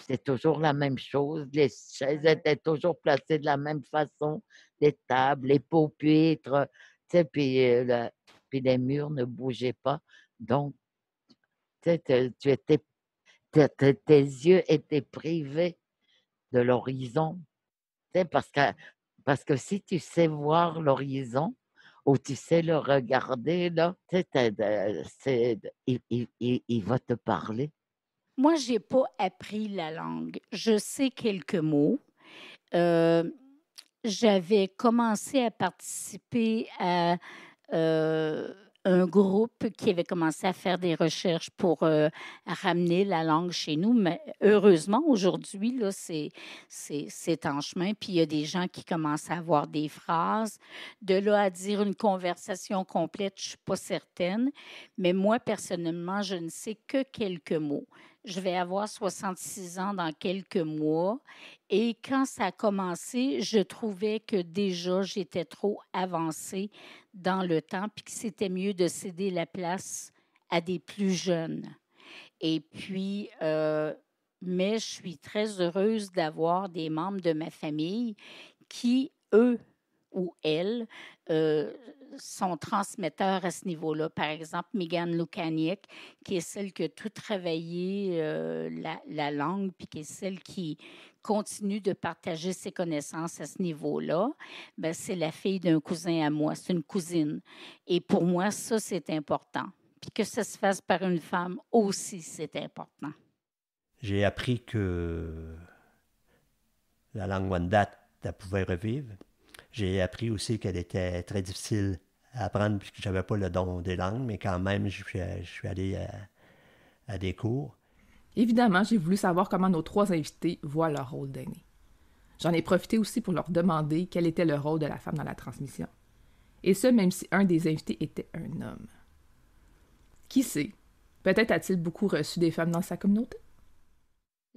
c'est toujours la même chose. Les chaises étaient toujours placées de la même façon. Les tables, les pupitres, tu sais, puis les murs ne bougeaient pas. Donc, tu sais, tes yeux étaient privés de l'horizon. Tu sais, parce que si tu sais voir l'horizon ou tu sais le regarder, là, tu sais, il va te parler.
Moi, je n'ai pas appris la langue. Je sais quelques mots. J'avais commencé à participer à un groupe qui avait commencé à faire des recherches pour ramener la langue chez nous. Mais heureusement, aujourd'hui, là, c'est en chemin. Puis il y a des gens qui commencent à avoir des phrases. De là à dire une conversation complète, je ne suis pas certaine. Mais moi, personnellement, je ne sais que quelques mots. Je vais avoir 66 ans dans quelques mois. Et quand ça a commencé, je trouvais que déjà j'étais trop avancée dans le temps, puis que c'était mieux de céder la place à des plus jeunes. Et puis, mais je suis très heureuse d'avoir des membres de ma famille qui, eux ou elles, sont transmetteurs à ce niveau-là. Par exemple, Megan Lukaniec, qui est celle qui a tout travaillé la langue, puis qui est celle qui continue de partager ses connaissances à ce niveau-là, ben, c'est la fille d'un cousin à moi, c'est une cousine. Et pour moi, ça, c'est important. Puis que ça se fasse par une femme aussi, c'est important.
J'ai appris que la langue Wendat, elle pouvait revivre. J'ai appris aussi qu'elle était très difficile à apprendre puisque je n'avais pas le don des langues, mais quand même, je suis allé à des cours.
Évidemment, j'ai voulu savoir comment nos 3 invités voient leur rôle d'aîné. J'en ai profité aussi pour leur demander quel était le rôle de la femme dans la transmission. Et ce, même si un des invités était un homme. Qui sait? Peut-être a-t-il beaucoup reçu des femmes dans sa communauté?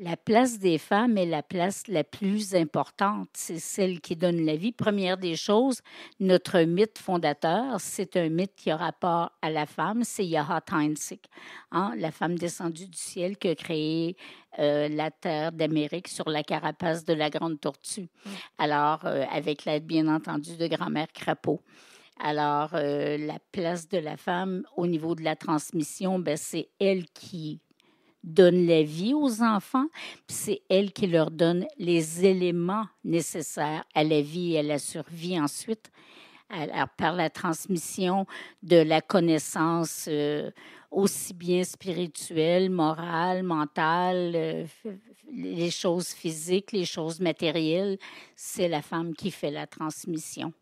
La place des femmes est la place la plus importante. C'est celle qui donne la vie. Première des choses, notre mythe fondateur, c'est un mythe qui a rapport à la femme, c'est Yaha Tainsik, hein, la femme descendue du ciel qui a créé la terre d'Amérique sur la carapace de la grande tortue. Alors, avec l'aide, bien entendu, de grand-mère Crapaud. Alors, la place de la femme au niveau de la transmission, ben, c'est elle qui donne la vie aux enfants, puis c'est elle qui leur donne les éléments nécessaires à la vie et à la survie ensuite. Alors, par la transmission de la connaissance aussi bien spirituelle, morale, mentale, les choses physiques, les choses matérielles, c'est la femme qui fait la transmission.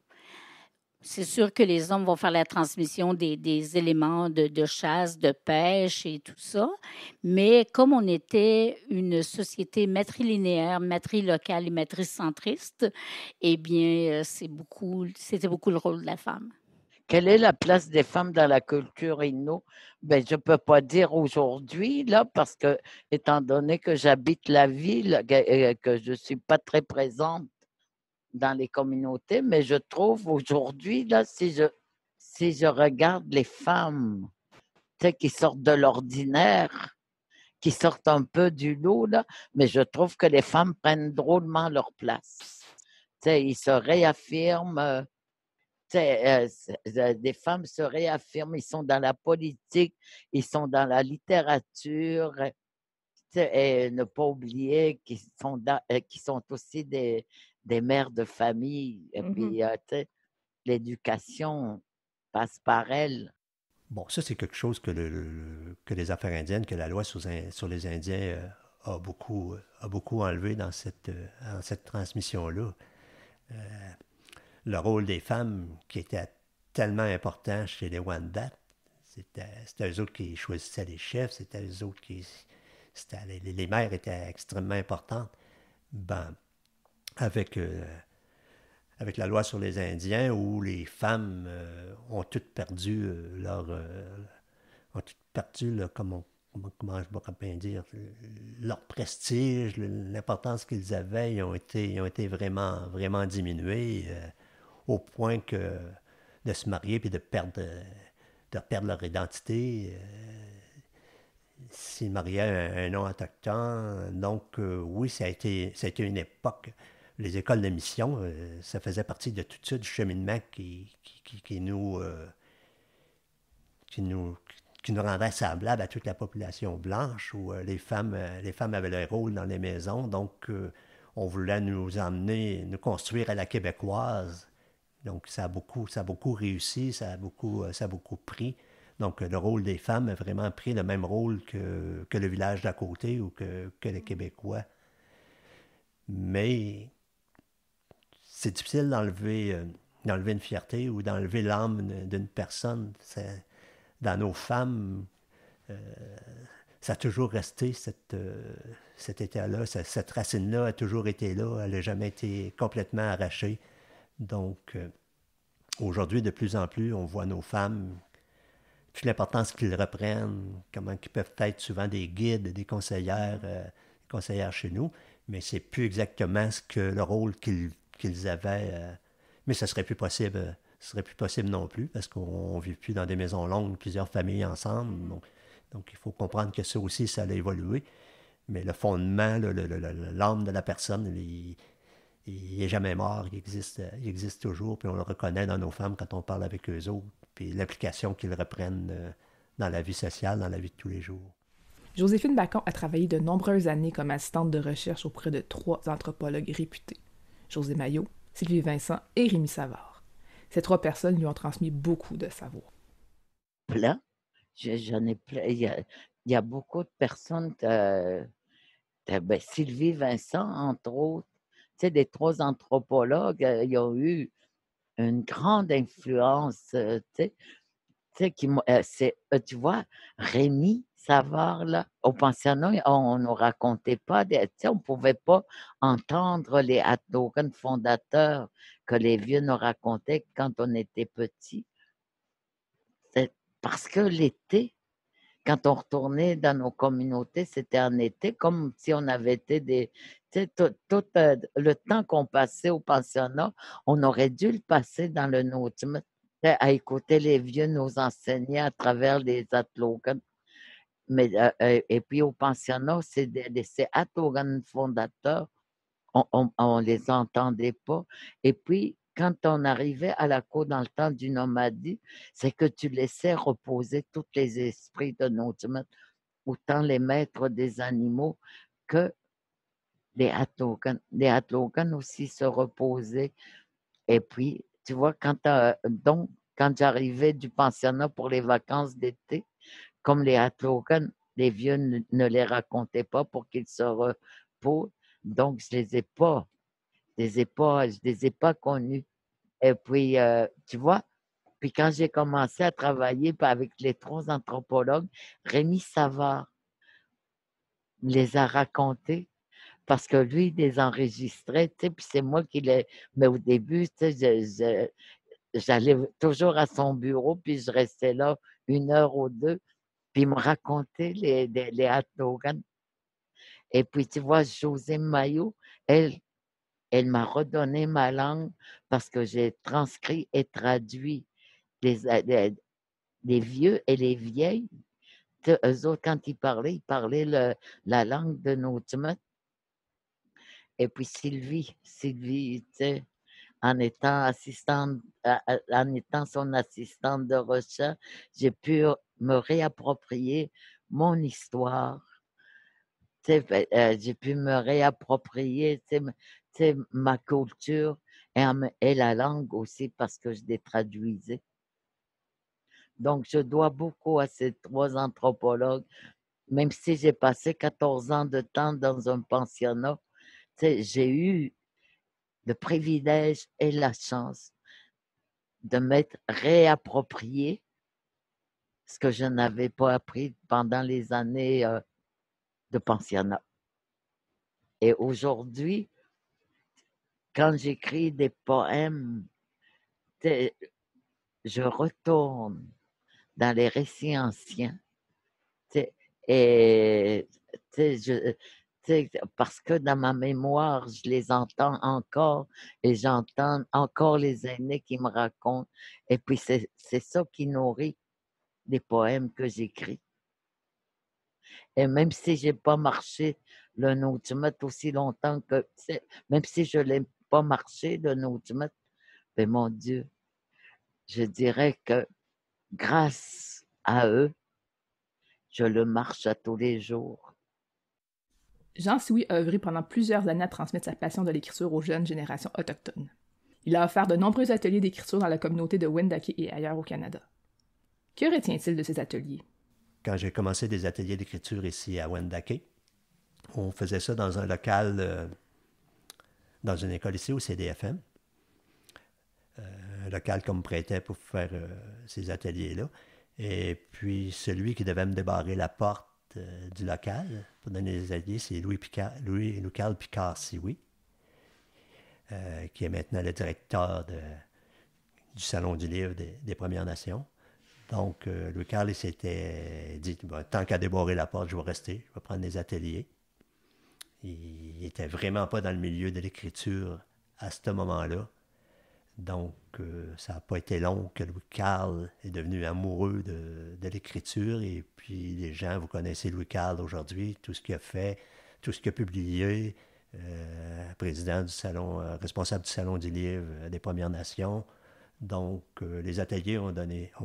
C'est sûr que les hommes vont faire la transmission des éléments de chasse, de pêche et tout ça, mais comme on était une société matrilinéaire, matrilocale et matricentriste, eh bien, c'était beaucoup le rôle de la femme.
Quelle est la place des femmes dans la culture Innu? Ben, je ne peux pas dire aujourd'hui, là, parce que, étant donné que j'habite la ville, que je ne suis pas très présente dans les communautés, mais je trouve aujourd'hui, là, si je regarde les femmes qui sortent de l'ordinaire, qui sortent un peu du lot, là, mais je trouve que les femmes prennent drôlement leur place. Ils se réaffirment, des femmes se réaffirment, ils sont dans la politique, ils sont dans la littérature, et ne pas oublier qu'ils sont aussi des mères de famille, et puis l'éducation passe par elles.
Bon, ça, c'est quelque chose que les affaires indiennes, que la loi sur les Indiens a beaucoup enlevé dans cette transmission-là. Le rôle des femmes qui était tellement important chez les Wendat, c'était eux autres qui choisissaient les chefs, c'était eux autres qui... les mères étaient extrêmement importantes. Ben, avec la loi sur les Indiens, où les femmes ont toutes perdu comment je pourrais bien dire, leur prestige, l'importance qu'ils avaient, ils ont été vraiment, vraiment diminués, au point que de se marier puis de perdre leur identité. S'ils mariaient un nom autochtone. Donc, oui, ça a été une époque. Les écoles de mission, ça faisait partie de tout ça, du cheminement qui nous rendait semblables à toute la population blanche, où les femmes avaient leur rôle dans les maisons. Donc, on voulait nous emmener, nous construire à la québécoise. Donc, ça a beaucoup réussi, ça a beaucoup pris. Donc, le rôle des femmes a vraiment pris le même rôle que le village d'à côté ou que les Québécois. Mais c'est difficile d'enlever une fierté ou d'enlever l'âme d'une personne. dans nos femmes, ça a toujours resté cet état-là, cette racine-là a toujours été là, elle n'a jamais été complètement arrachée. Donc, aujourd'hui, de plus en plus, on voit nos femmes, toute l'importance qu'ils reprennent, comment ils peuvent être souvent des guides, des conseillères chez nous, mais c'est plus exactement le rôle qu'ils avaient. Mais ça serait plus possible. Ce serait plus possible non plus, parce qu'on ne vit plus dans des maisons longues, plusieurs familles ensemble. Donc, il faut comprendre que ça aussi, ça a évolué. Mais le fondement, l'âme de la personne, il n'est jamais mort, il existe toujours, puis on le reconnaît dans nos femmes quand on parle avec eux autres, puis l'implication qu'ils reprennent dans la vie sociale, dans la vie de tous les jours.
Joséphine Bacon a travaillé de nombreuses années comme assistante de recherche auprès de 3 anthropologues réputés, José Maillot, Sylvie Vincent et Rémi Savard. Ces 3 personnes lui ont transmis beaucoup de savoir.
Plein. J'en ai plein. Il y a beaucoup de personnes, Sylvie Vincent, entre autres, tu sais, des 3 anthropologues, ils ont eu une grande influence, tu sais, tu vois, Rémi Savard, là, au pensionnat, on ne racontait pas, tu sais, on ne pouvait pas entendre les Hatlogan fondateurs que les vieux nous racontaient quand on était petits. C'est parce que l'été, quand on retournait dans nos communautés, c'était en été, comme si on avait été des... Tu sais, tout le temps qu'on passait au pensionnat, on aurait dû le passer dans le nôtre, à écouter les vieux nous enseigner à travers les Hatlogan. Mais, et puis au pensionnat, ces Hatlogan fondateurs, on les entendait pas. Et puis, quand on arrivait à la cour dans le temps du nomadie, c'est que tu laissais reposer tous les esprits de notre maître, autant les maîtres des animaux que les Hatlogan. Les Hatlogan aussi se reposaient. Et puis, tu vois, donc, quand j'arrivais du pensionnat pour les vacances d'été, comme les Hatlogan, les vieux ne les racontaient pas pour qu'ils se reposent. Donc, je les ai pas connus. Et puis, tu vois, puis quand j'ai commencé à travailler avec les 3 anthropologues, Rémi Savard les a racontés parce que lui, il les enregistrait, tu sais, puis c'est moi qui les... Mais au début, tu sais, j'allais toujours à son bureau, puis je restais là 1 heure ou 2, puis il me racontait les Hatlogan. Et puis, tu vois, José Maillot, elle m'a redonné ma langue parce que j'ai transcrit et traduit les vieux et les vieilles. Eux autres, quand ils parlaient la langue de Notima. Et puis Sylvie, tu sais, en étant en étant son assistante de recherche, j'ai pu me réapproprier mon histoire. J'ai pu me réapproprier ma culture et la langue aussi parce que je les traduisais. Donc, je dois beaucoup à ces 3 anthropologues, même si j'ai passé 14 ans de temps dans un pensionnat. J'ai eu le privilège et la chance de m'être réapproprié ce que je n'avais pas appris pendant les années de pensionnat. Et aujourd'hui, quand j'écris des poèmes, je retourne dans les récits anciens. Et parce que dans ma mémoire, je les entends encore et j'entends encore les aînés qui me racontent. Et puis, c'est ça qui nourrit les poèmes que j'écris. Et même si je n'ai pas marché le Notima aussi longtemps que... Même si je ne l'ai pas marché, le Notima, mais mon Dieu, je dirais que grâce à eux, je le marche à tous les jours.
Jean-Sioui a œuvré pendant plusieurs années à transmettre sa passion de l'écriture aux jeunes générations autochtones. Il a offert de nombreux ateliers d'écriture dans la communauté de Wendake et ailleurs au Canada. Que retient-il de ces ateliers?
Quand j'ai commencé des ateliers d'écriture ici à Wendake, on faisait ça dans un local, dans une école ici au CDFM. Un local qu'on me prêtait pour faire ces ateliers-là. Et puis, celui qui devait me débarrer la porte du local pour donner les ateliers, c'est Louis-Carl Picard-Sioui, qui est maintenant le directeur du Salon du livre des Premières Nations. Donc, Louis-Carl, il s'était dit, tant qu'à débarrer la porte, je vais rester, je vais prendre des ateliers. Il n'était vraiment pas dans le milieu de l'écriture à ce moment-là. Donc, ça n'a pas été long que Louis-Carl est devenu amoureux de l'écriture. Et puis, les gens, vous connaissez Louis-Carl aujourd'hui, tout ce qu'il a fait, tout ce qu'il a publié, président du salon, responsable du Salon du livre des Premières Nations. Donc, les ateliers ont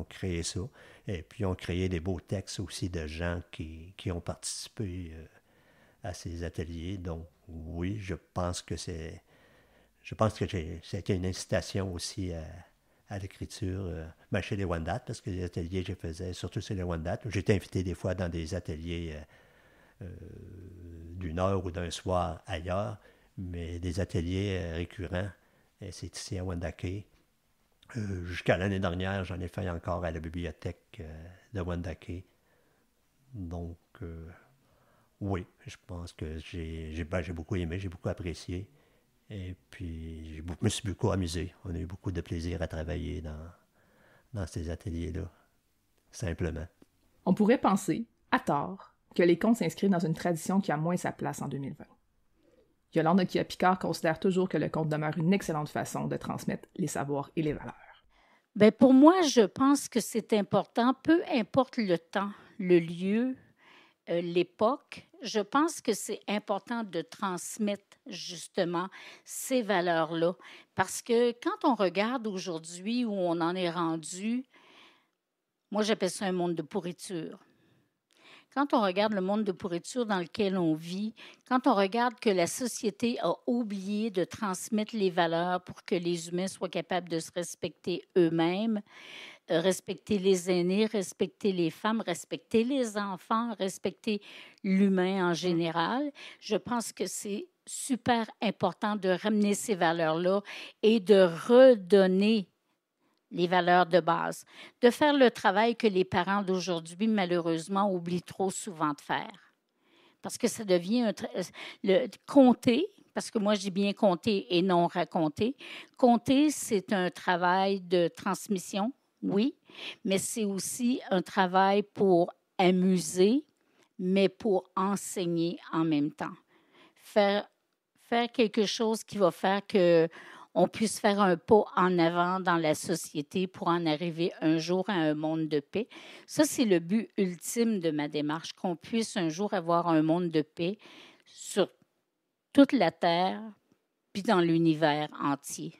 créé ça. Et puis, ont créé des beaux textes aussi de gens qui ont participé à ces ateliers. Donc, oui, je pense que c'était une incitation aussi à l'écriture, chez les Wendat, parce que les ateliers que je faisais, surtout chez les Wendat, j'étais invité des fois dans des ateliers d'une heure ou d'un soir ailleurs, mais des ateliers récurrents, c'est ici à Wendake. Jusqu'à l'année dernière, j'en ai fait encore à la bibliothèque de Wendake. Donc, oui, je pense que j'ai beaucoup aimé, j'ai beaucoup apprécié. Et puis, je me suis beaucoup amusé. On a eu beaucoup de plaisir à travailler dans ces ateliers-là, simplement.
On pourrait penser, à tort, que les contes s'inscrivent dans une tradition qui a moins sa place en 2020. Yolande Nokia-Picard considère toujours que le conte demeure une excellente façon de transmettre les savoirs et les valeurs.
Bien, pour moi, je pense que c'est important, peu importe le temps, le lieu, l'époque, je pense que c'est important de transmettre justement ces valeurs-là. Parce que quand on regarde aujourd'hui où on en est rendu, moi j'appelle ça un monde de pourriture. Quand on regarde le monde de pourriture dans lequel on vit, quand on regarde que la société a oublié de transmettre les valeurs pour que les humains soient capables de se respecter eux-mêmes, respecter les aînés, respecter les femmes, respecter les enfants, respecter l'humain en général, je pense que c'est super important de ramener ces valeurs-là et de redonner les valeurs de base, de faire le travail que les parents d'aujourd'hui, malheureusement, oublient trop souvent de faire. Parce que ça devient compter, parce que moi, j'ai bien compté et non raconté. Compter, c'est un travail de transmission, oui, mais c'est aussi un travail pour amuser, mais pour enseigner en même temps. Faire quelque chose qui va faire qu'on puisse faire un pas en avant dans la société pour en arriver un jour à un monde de paix. Ça, c'est le but ultime de ma démarche, qu'on puisse un jour avoir un monde de paix sur toute la Terre, puis dans l'univers entier.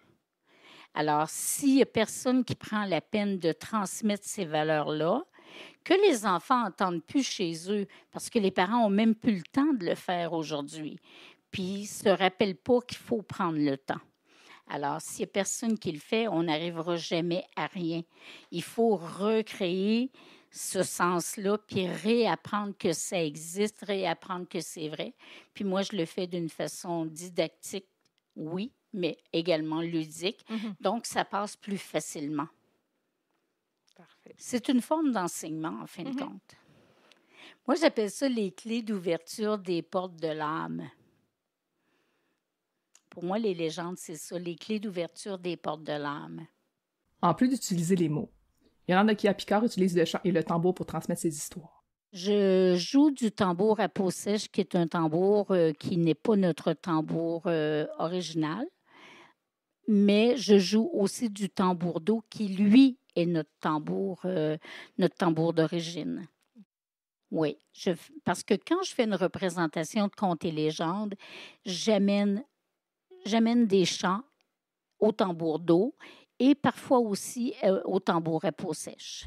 Alors, s'il n'y a personne qui prend la peine de transmettre ces valeurs-là, que les enfants n'entendent plus chez eux, parce que les parents n'ont même plus le temps de le faire aujourd'hui, puis ils ne se rappellent pas qu'il faut prendre le temps. Alors, s'il n'y a personne qui le fait, on n'arrivera jamais à rien. Il faut recréer ce sens-là, puis réapprendre que ça existe, réapprendre que c'est vrai. Puis moi, je le fais d'une façon didactique, oui, mais également ludique. Mm-hmm. Donc, ça passe plus facilement. Parfait. C'est une forme d'enseignement, en fin de compte. Moi, j'appelle ça les clés d'ouverture des portes de l'âme. Pour moi, les légendes, c'est ça, les clés d'ouverture des portes de l'âme.
En plus d'utiliser les mots, Yolande Nokia-Picard utilise le chant et le tambour pour transmettre ses histoires.
Je joue du tambour à peau sèche, qui est un tambour qui n'est pas notre tambour original, mais je joue aussi du tambour d'eau qui, lui, est notre tambour d'origine. Oui, parce que quand je fais une représentation de contes et légendes, j'amène des chants au tambour d'eau et parfois aussi au tambour à peau sèche.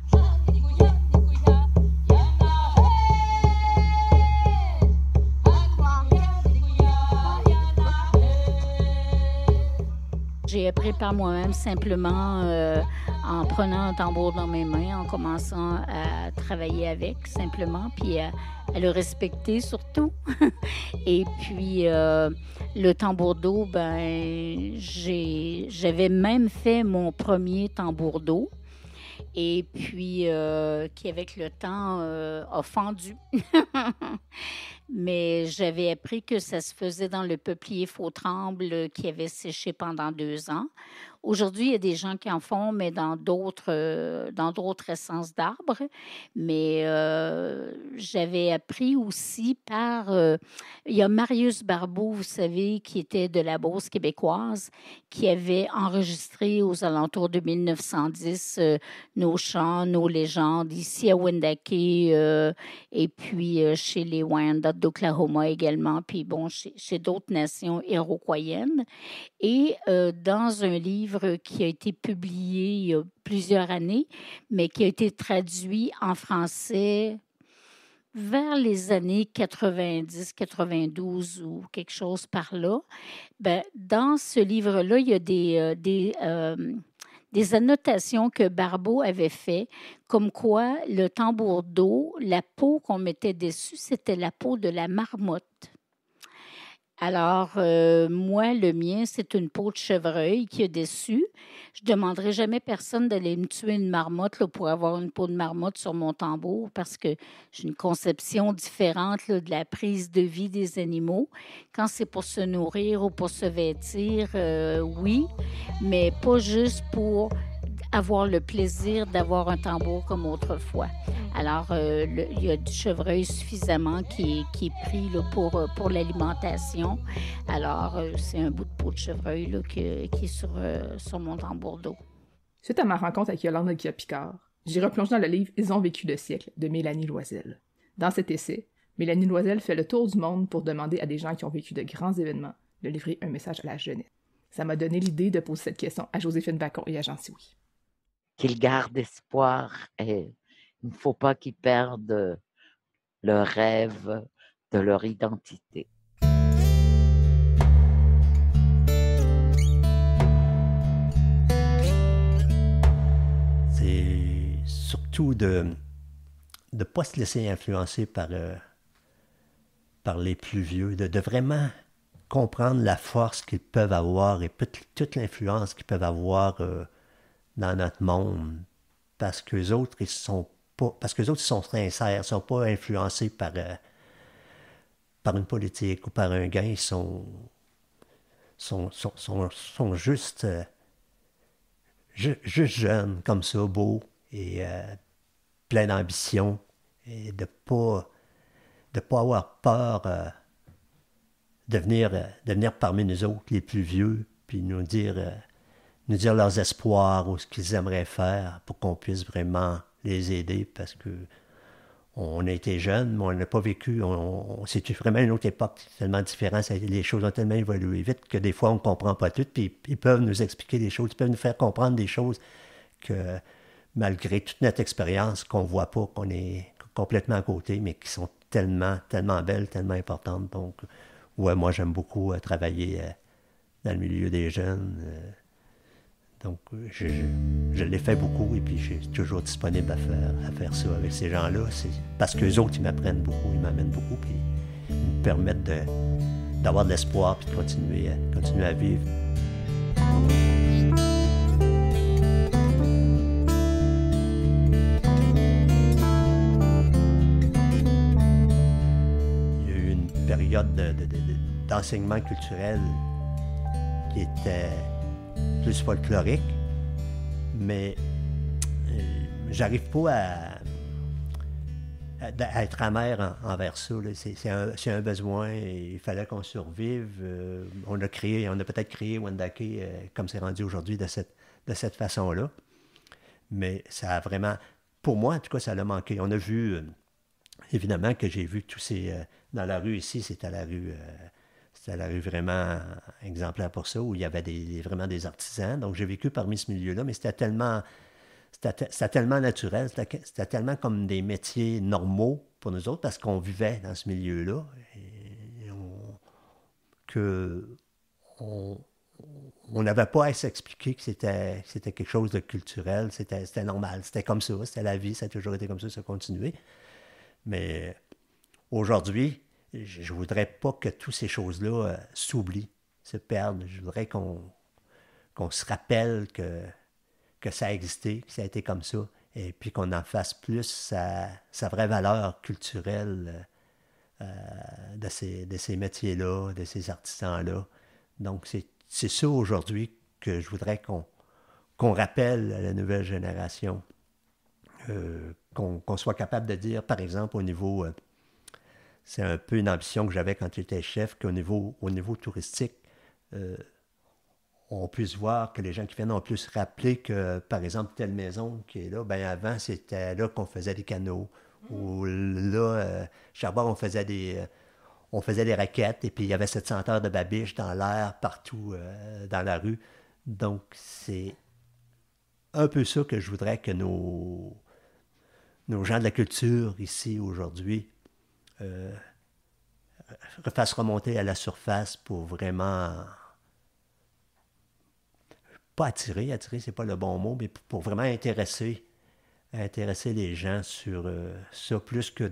J'ai appris par moi-même simplement en prenant un tambour dans mes mains, en commençant à travailler avec simplement, puis à le respecter surtout. Et puis le tambour d'eau, ben j'avais même fait mon premier tambour d'eau. et puis qui, avec le temps, a fendu. Mais j'avais appris que ça se faisait dans le peuplier faux-tremble qui avait séché pendant 2 ans. Aujourd'hui, il y a des gens qui en font, mais dans d'autres essences d'arbres. Mais j'avais appris aussi il y a Marius Barbeau, vous savez, qui était de la Beauce québécoise, qui avait enregistré aux alentours de 1910 nos chants, nos légendes, ici à Wendake, et puis chez les Wyandot d'Oklahoma également, puis bon, chez d'autres nations iroquoiennes. Et dans un livre qui a été publié il y a plusieurs années, mais qui a été traduit en français vers les années 90, 92 ou quelque chose par là, ben, dans ce livre-là, il y a des annotations que Barbeau avait fait, comme quoi le tambour d'eau, la peau qu'on mettait dessus, c'était la peau de la marmotte. Alors, moi, le mien, c'est une peau de chevreuil qui est dessus. Je ne demanderai jamais personne d'aller me tuer une marmotte là, pour avoir une peau de marmotte sur mon tambour parce que j'ai une conception différente là, de la prise de vie des animaux. Quand c'est pour se nourrir ou pour se vêtir, oui, mais pas juste pour avoir le plaisir d'avoir un tambour comme autrefois. Alors, il y a du chevreuil suffisamment qui est pris là, pour l'alimentation. Alors, c'est un bout de peau de chevreuil là, qui est sur mon tambour d'eau.
Suite à ma rencontre avec Yolande Guillaume-Picard, j'ai replongé dans le livre « Ils ont vécu le siècle » de Mélanie Loisel. Dans cet essai, Mélanie Loisel fait le tour du monde pour demander à des gens qui ont vécu de grands événements de livrer un message à la jeunesse. Ça m'a donné l'idée de poser cette question à Joséphine Bacon et à Jean Sioui.
Qu'ils gardent espoir et il ne faut pas qu'ils perdent le rêve de leur identité.
C'est surtout de ne pas se laisser influencer par les plus vieux, de vraiment comprendre la force qu'ils peuvent avoir et toute l'influence qu'ils peuvent avoir dans notre monde, parce qu'eux autres, ils sont sincères, ils sont pas influencés par une politique ou par un gain, ils sont juste jeunes, comme ça, beaux et pleins d'ambition, et de pas avoir peur de venir parmi nous autres, les plus vieux, puis nous dire leurs espoirs ou ce qu'ils aimeraient faire pour qu'on puisse vraiment les aider, parce que on a été jeunes, mais on n'a pas vécu, c'est vraiment une autre époque tellement différente, les choses ont tellement évolué vite que des fois on ne comprend pas tout, puis ils peuvent nous expliquer des choses, ils peuvent nous faire comprendre des choses que malgré toute notre expérience, qu'on ne voit pas, qu'on est complètement à côté, mais qui sont tellement, tellement belles, tellement importantes. Donc, ouais, moi j'aime beaucoup travailler dans le milieu des jeunes. Donc, je l'ai fait beaucoup et puis je suis toujours disponible à faire ça avec ces gens-là. C'est parce qu'eux autres, ils m'apprennent beaucoup, ils m'amènent beaucoup, puis ils me permettent d'avoir de l'espoir puis de continuer à vivre. Il y a eu une période d'enseignement culturel qui était plus folklorique, mais j'arrive pas à être amer envers ça. Là. C'est un besoin, et il fallait qu'on survive. On a peut-être créé Wendake comme c'est rendu aujourd'hui de cette façon-là. Mais ça a vraiment, pour moi en tout cas, ça l'a manqué. On a vu, évidemment que j'ai vu tous ces... dans la rue ici, c'était la rue vraiment exemplaire pour ça, où il y avait vraiment des artisans. Donc, j'ai vécu parmi ce milieu-là, mais c'était tellement naturel, c'était tellement comme des métiers normaux pour nous autres, parce qu'on vivait dans ce milieu-là, et on n'avait pas à s'expliquer que c'était quelque chose de culturel, c'était normal, c'était comme ça, c'était la vie, ça a toujours été comme ça a continué. Mais aujourd'hui, je ne voudrais pas que toutes ces choses-là s'oublient, se perdent. Je voudrais qu'on se rappelle que ça a existé, que ça a été comme ça, et puis qu'on en fasse plus sa vraie valeur culturelle de ces métiers-là, de ces artisans-là. Donc, c'est ça aujourd'hui que je voudrais qu'on rappelle à la nouvelle génération. Qu'on soit capable de dire, par exemple, au niveau... c'est un peu une ambition que j'avais quand j'étais chef, qu'au niveau touristique, on puisse voir que les gens qui viennent, on puisse rappeler que, par exemple, telle maison qui est là, bien avant, c'était là qu'on faisait des canots. Ou là, Cherbourg, on faisait des raquettes, et puis il y avait cette senteur de babiche dans l'air, partout dans la rue. Donc, c'est un peu ça que je voudrais que nos gens de la culture ici, aujourd'hui, fassent remonter à la surface pour vraiment... Pas attirer, c'est pas le bon mot, mais pour vraiment intéresser les gens sur ça, plus que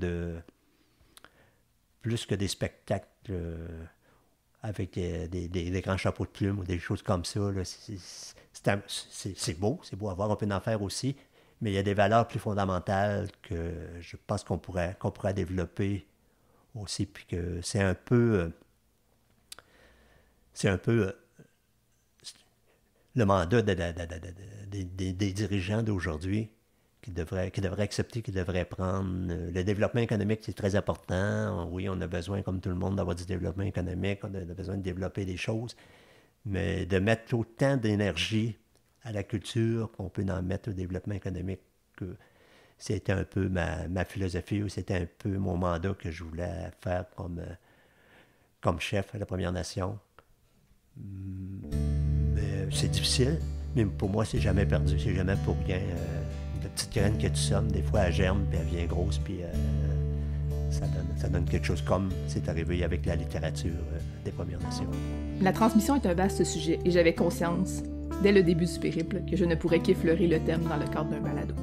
des spectacles avec des grands chapeaux de plumes ou des choses comme ça. Là. C'est beau à voir, on peut en faire aussi, mais il y a des valeurs plus fondamentales que je pense qu'on pourrait développer aussi, puis que c'est un peu le mandat des dirigeants d'aujourd'hui qui devraient accepter, qui devraient prendre. Le développement économique, c'est très important. Oui, on a besoin, comme tout le monde, d'avoir du développement économique, on a besoin de développer des choses, mais de mettre autant d'énergie à la culture qu'on peut en mettre au développement économique, c'était un peu ma philosophie, ou c'était un peu mon mandat que je voulais faire comme chef à la Première Nation. Mais c'est difficile, mais pour moi, c'est jamais perdu, c'est jamais pour rien. La petite graine que tu sommes, des fois, elle germe, puis elle devient grosse, puis ça donne quelque chose, comme c'est arrivé avec la littérature des Premières Nations.
La transmission est un vaste sujet, et j'avais conscience, dès le début du périple, que je ne pourrais qu'effleurer le thème dans le cadre d'un balado.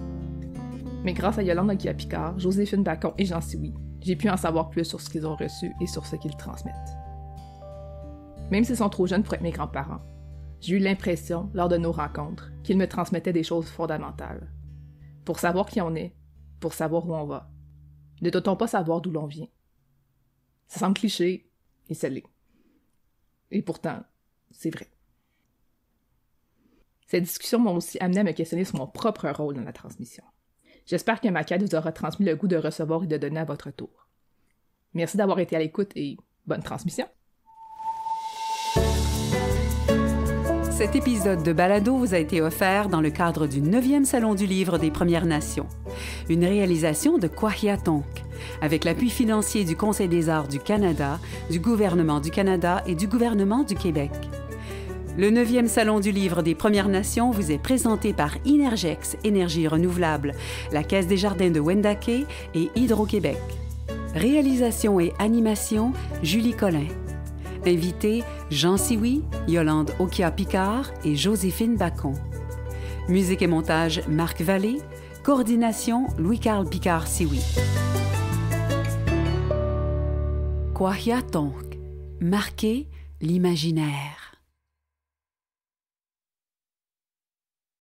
Mais grâce à Yolande Okia-Picard, Joséphine Bacon et Jean Sioui, j'ai pu en savoir plus sur ce qu'ils ont reçu et sur ce qu'ils transmettent. Même s'ils sont trop jeunes pour être mes grands-parents, j'ai eu l'impression, lors de nos rencontres, qu'ils me transmettaient des choses fondamentales. Pour savoir qui on est, pour savoir où on va, ne doit-on pas savoir d'où l'on vient? Ça semble cliché, et ça l'est. Et pourtant, c'est vrai. Ces discussions m'ont aussi amené à me questionner sur mon propre rôle dans la transmission. J'espère que ma quête vous aura transmis le goût de recevoir et de donner à votre tour. Merci d'avoir été à l'écoute et bonne transmission!
Cet épisode de Balado vous a été offert dans le cadre du 9e Salon du Livre des Premières Nations, une réalisation de Kwahiatonk, avec l'appui financier du Conseil des arts du Canada, du gouvernement du Canada et du gouvernement du Québec. Le 9e Salon du Livre des Premières Nations vous est présenté par Inergex, Énergie renouvelable, la Caisse des Jardins de Wendake et Hydro-Québec. Réalisation et animation, Julie Collin. Invités, Jean Sioui, Yolande Okia-Picard et Joséphine Bacon. Musique et montage, Marc Vallée. Coordination, Louis-Carl Picard-Sioui. Kwahiatonk, marquer l'imaginaire.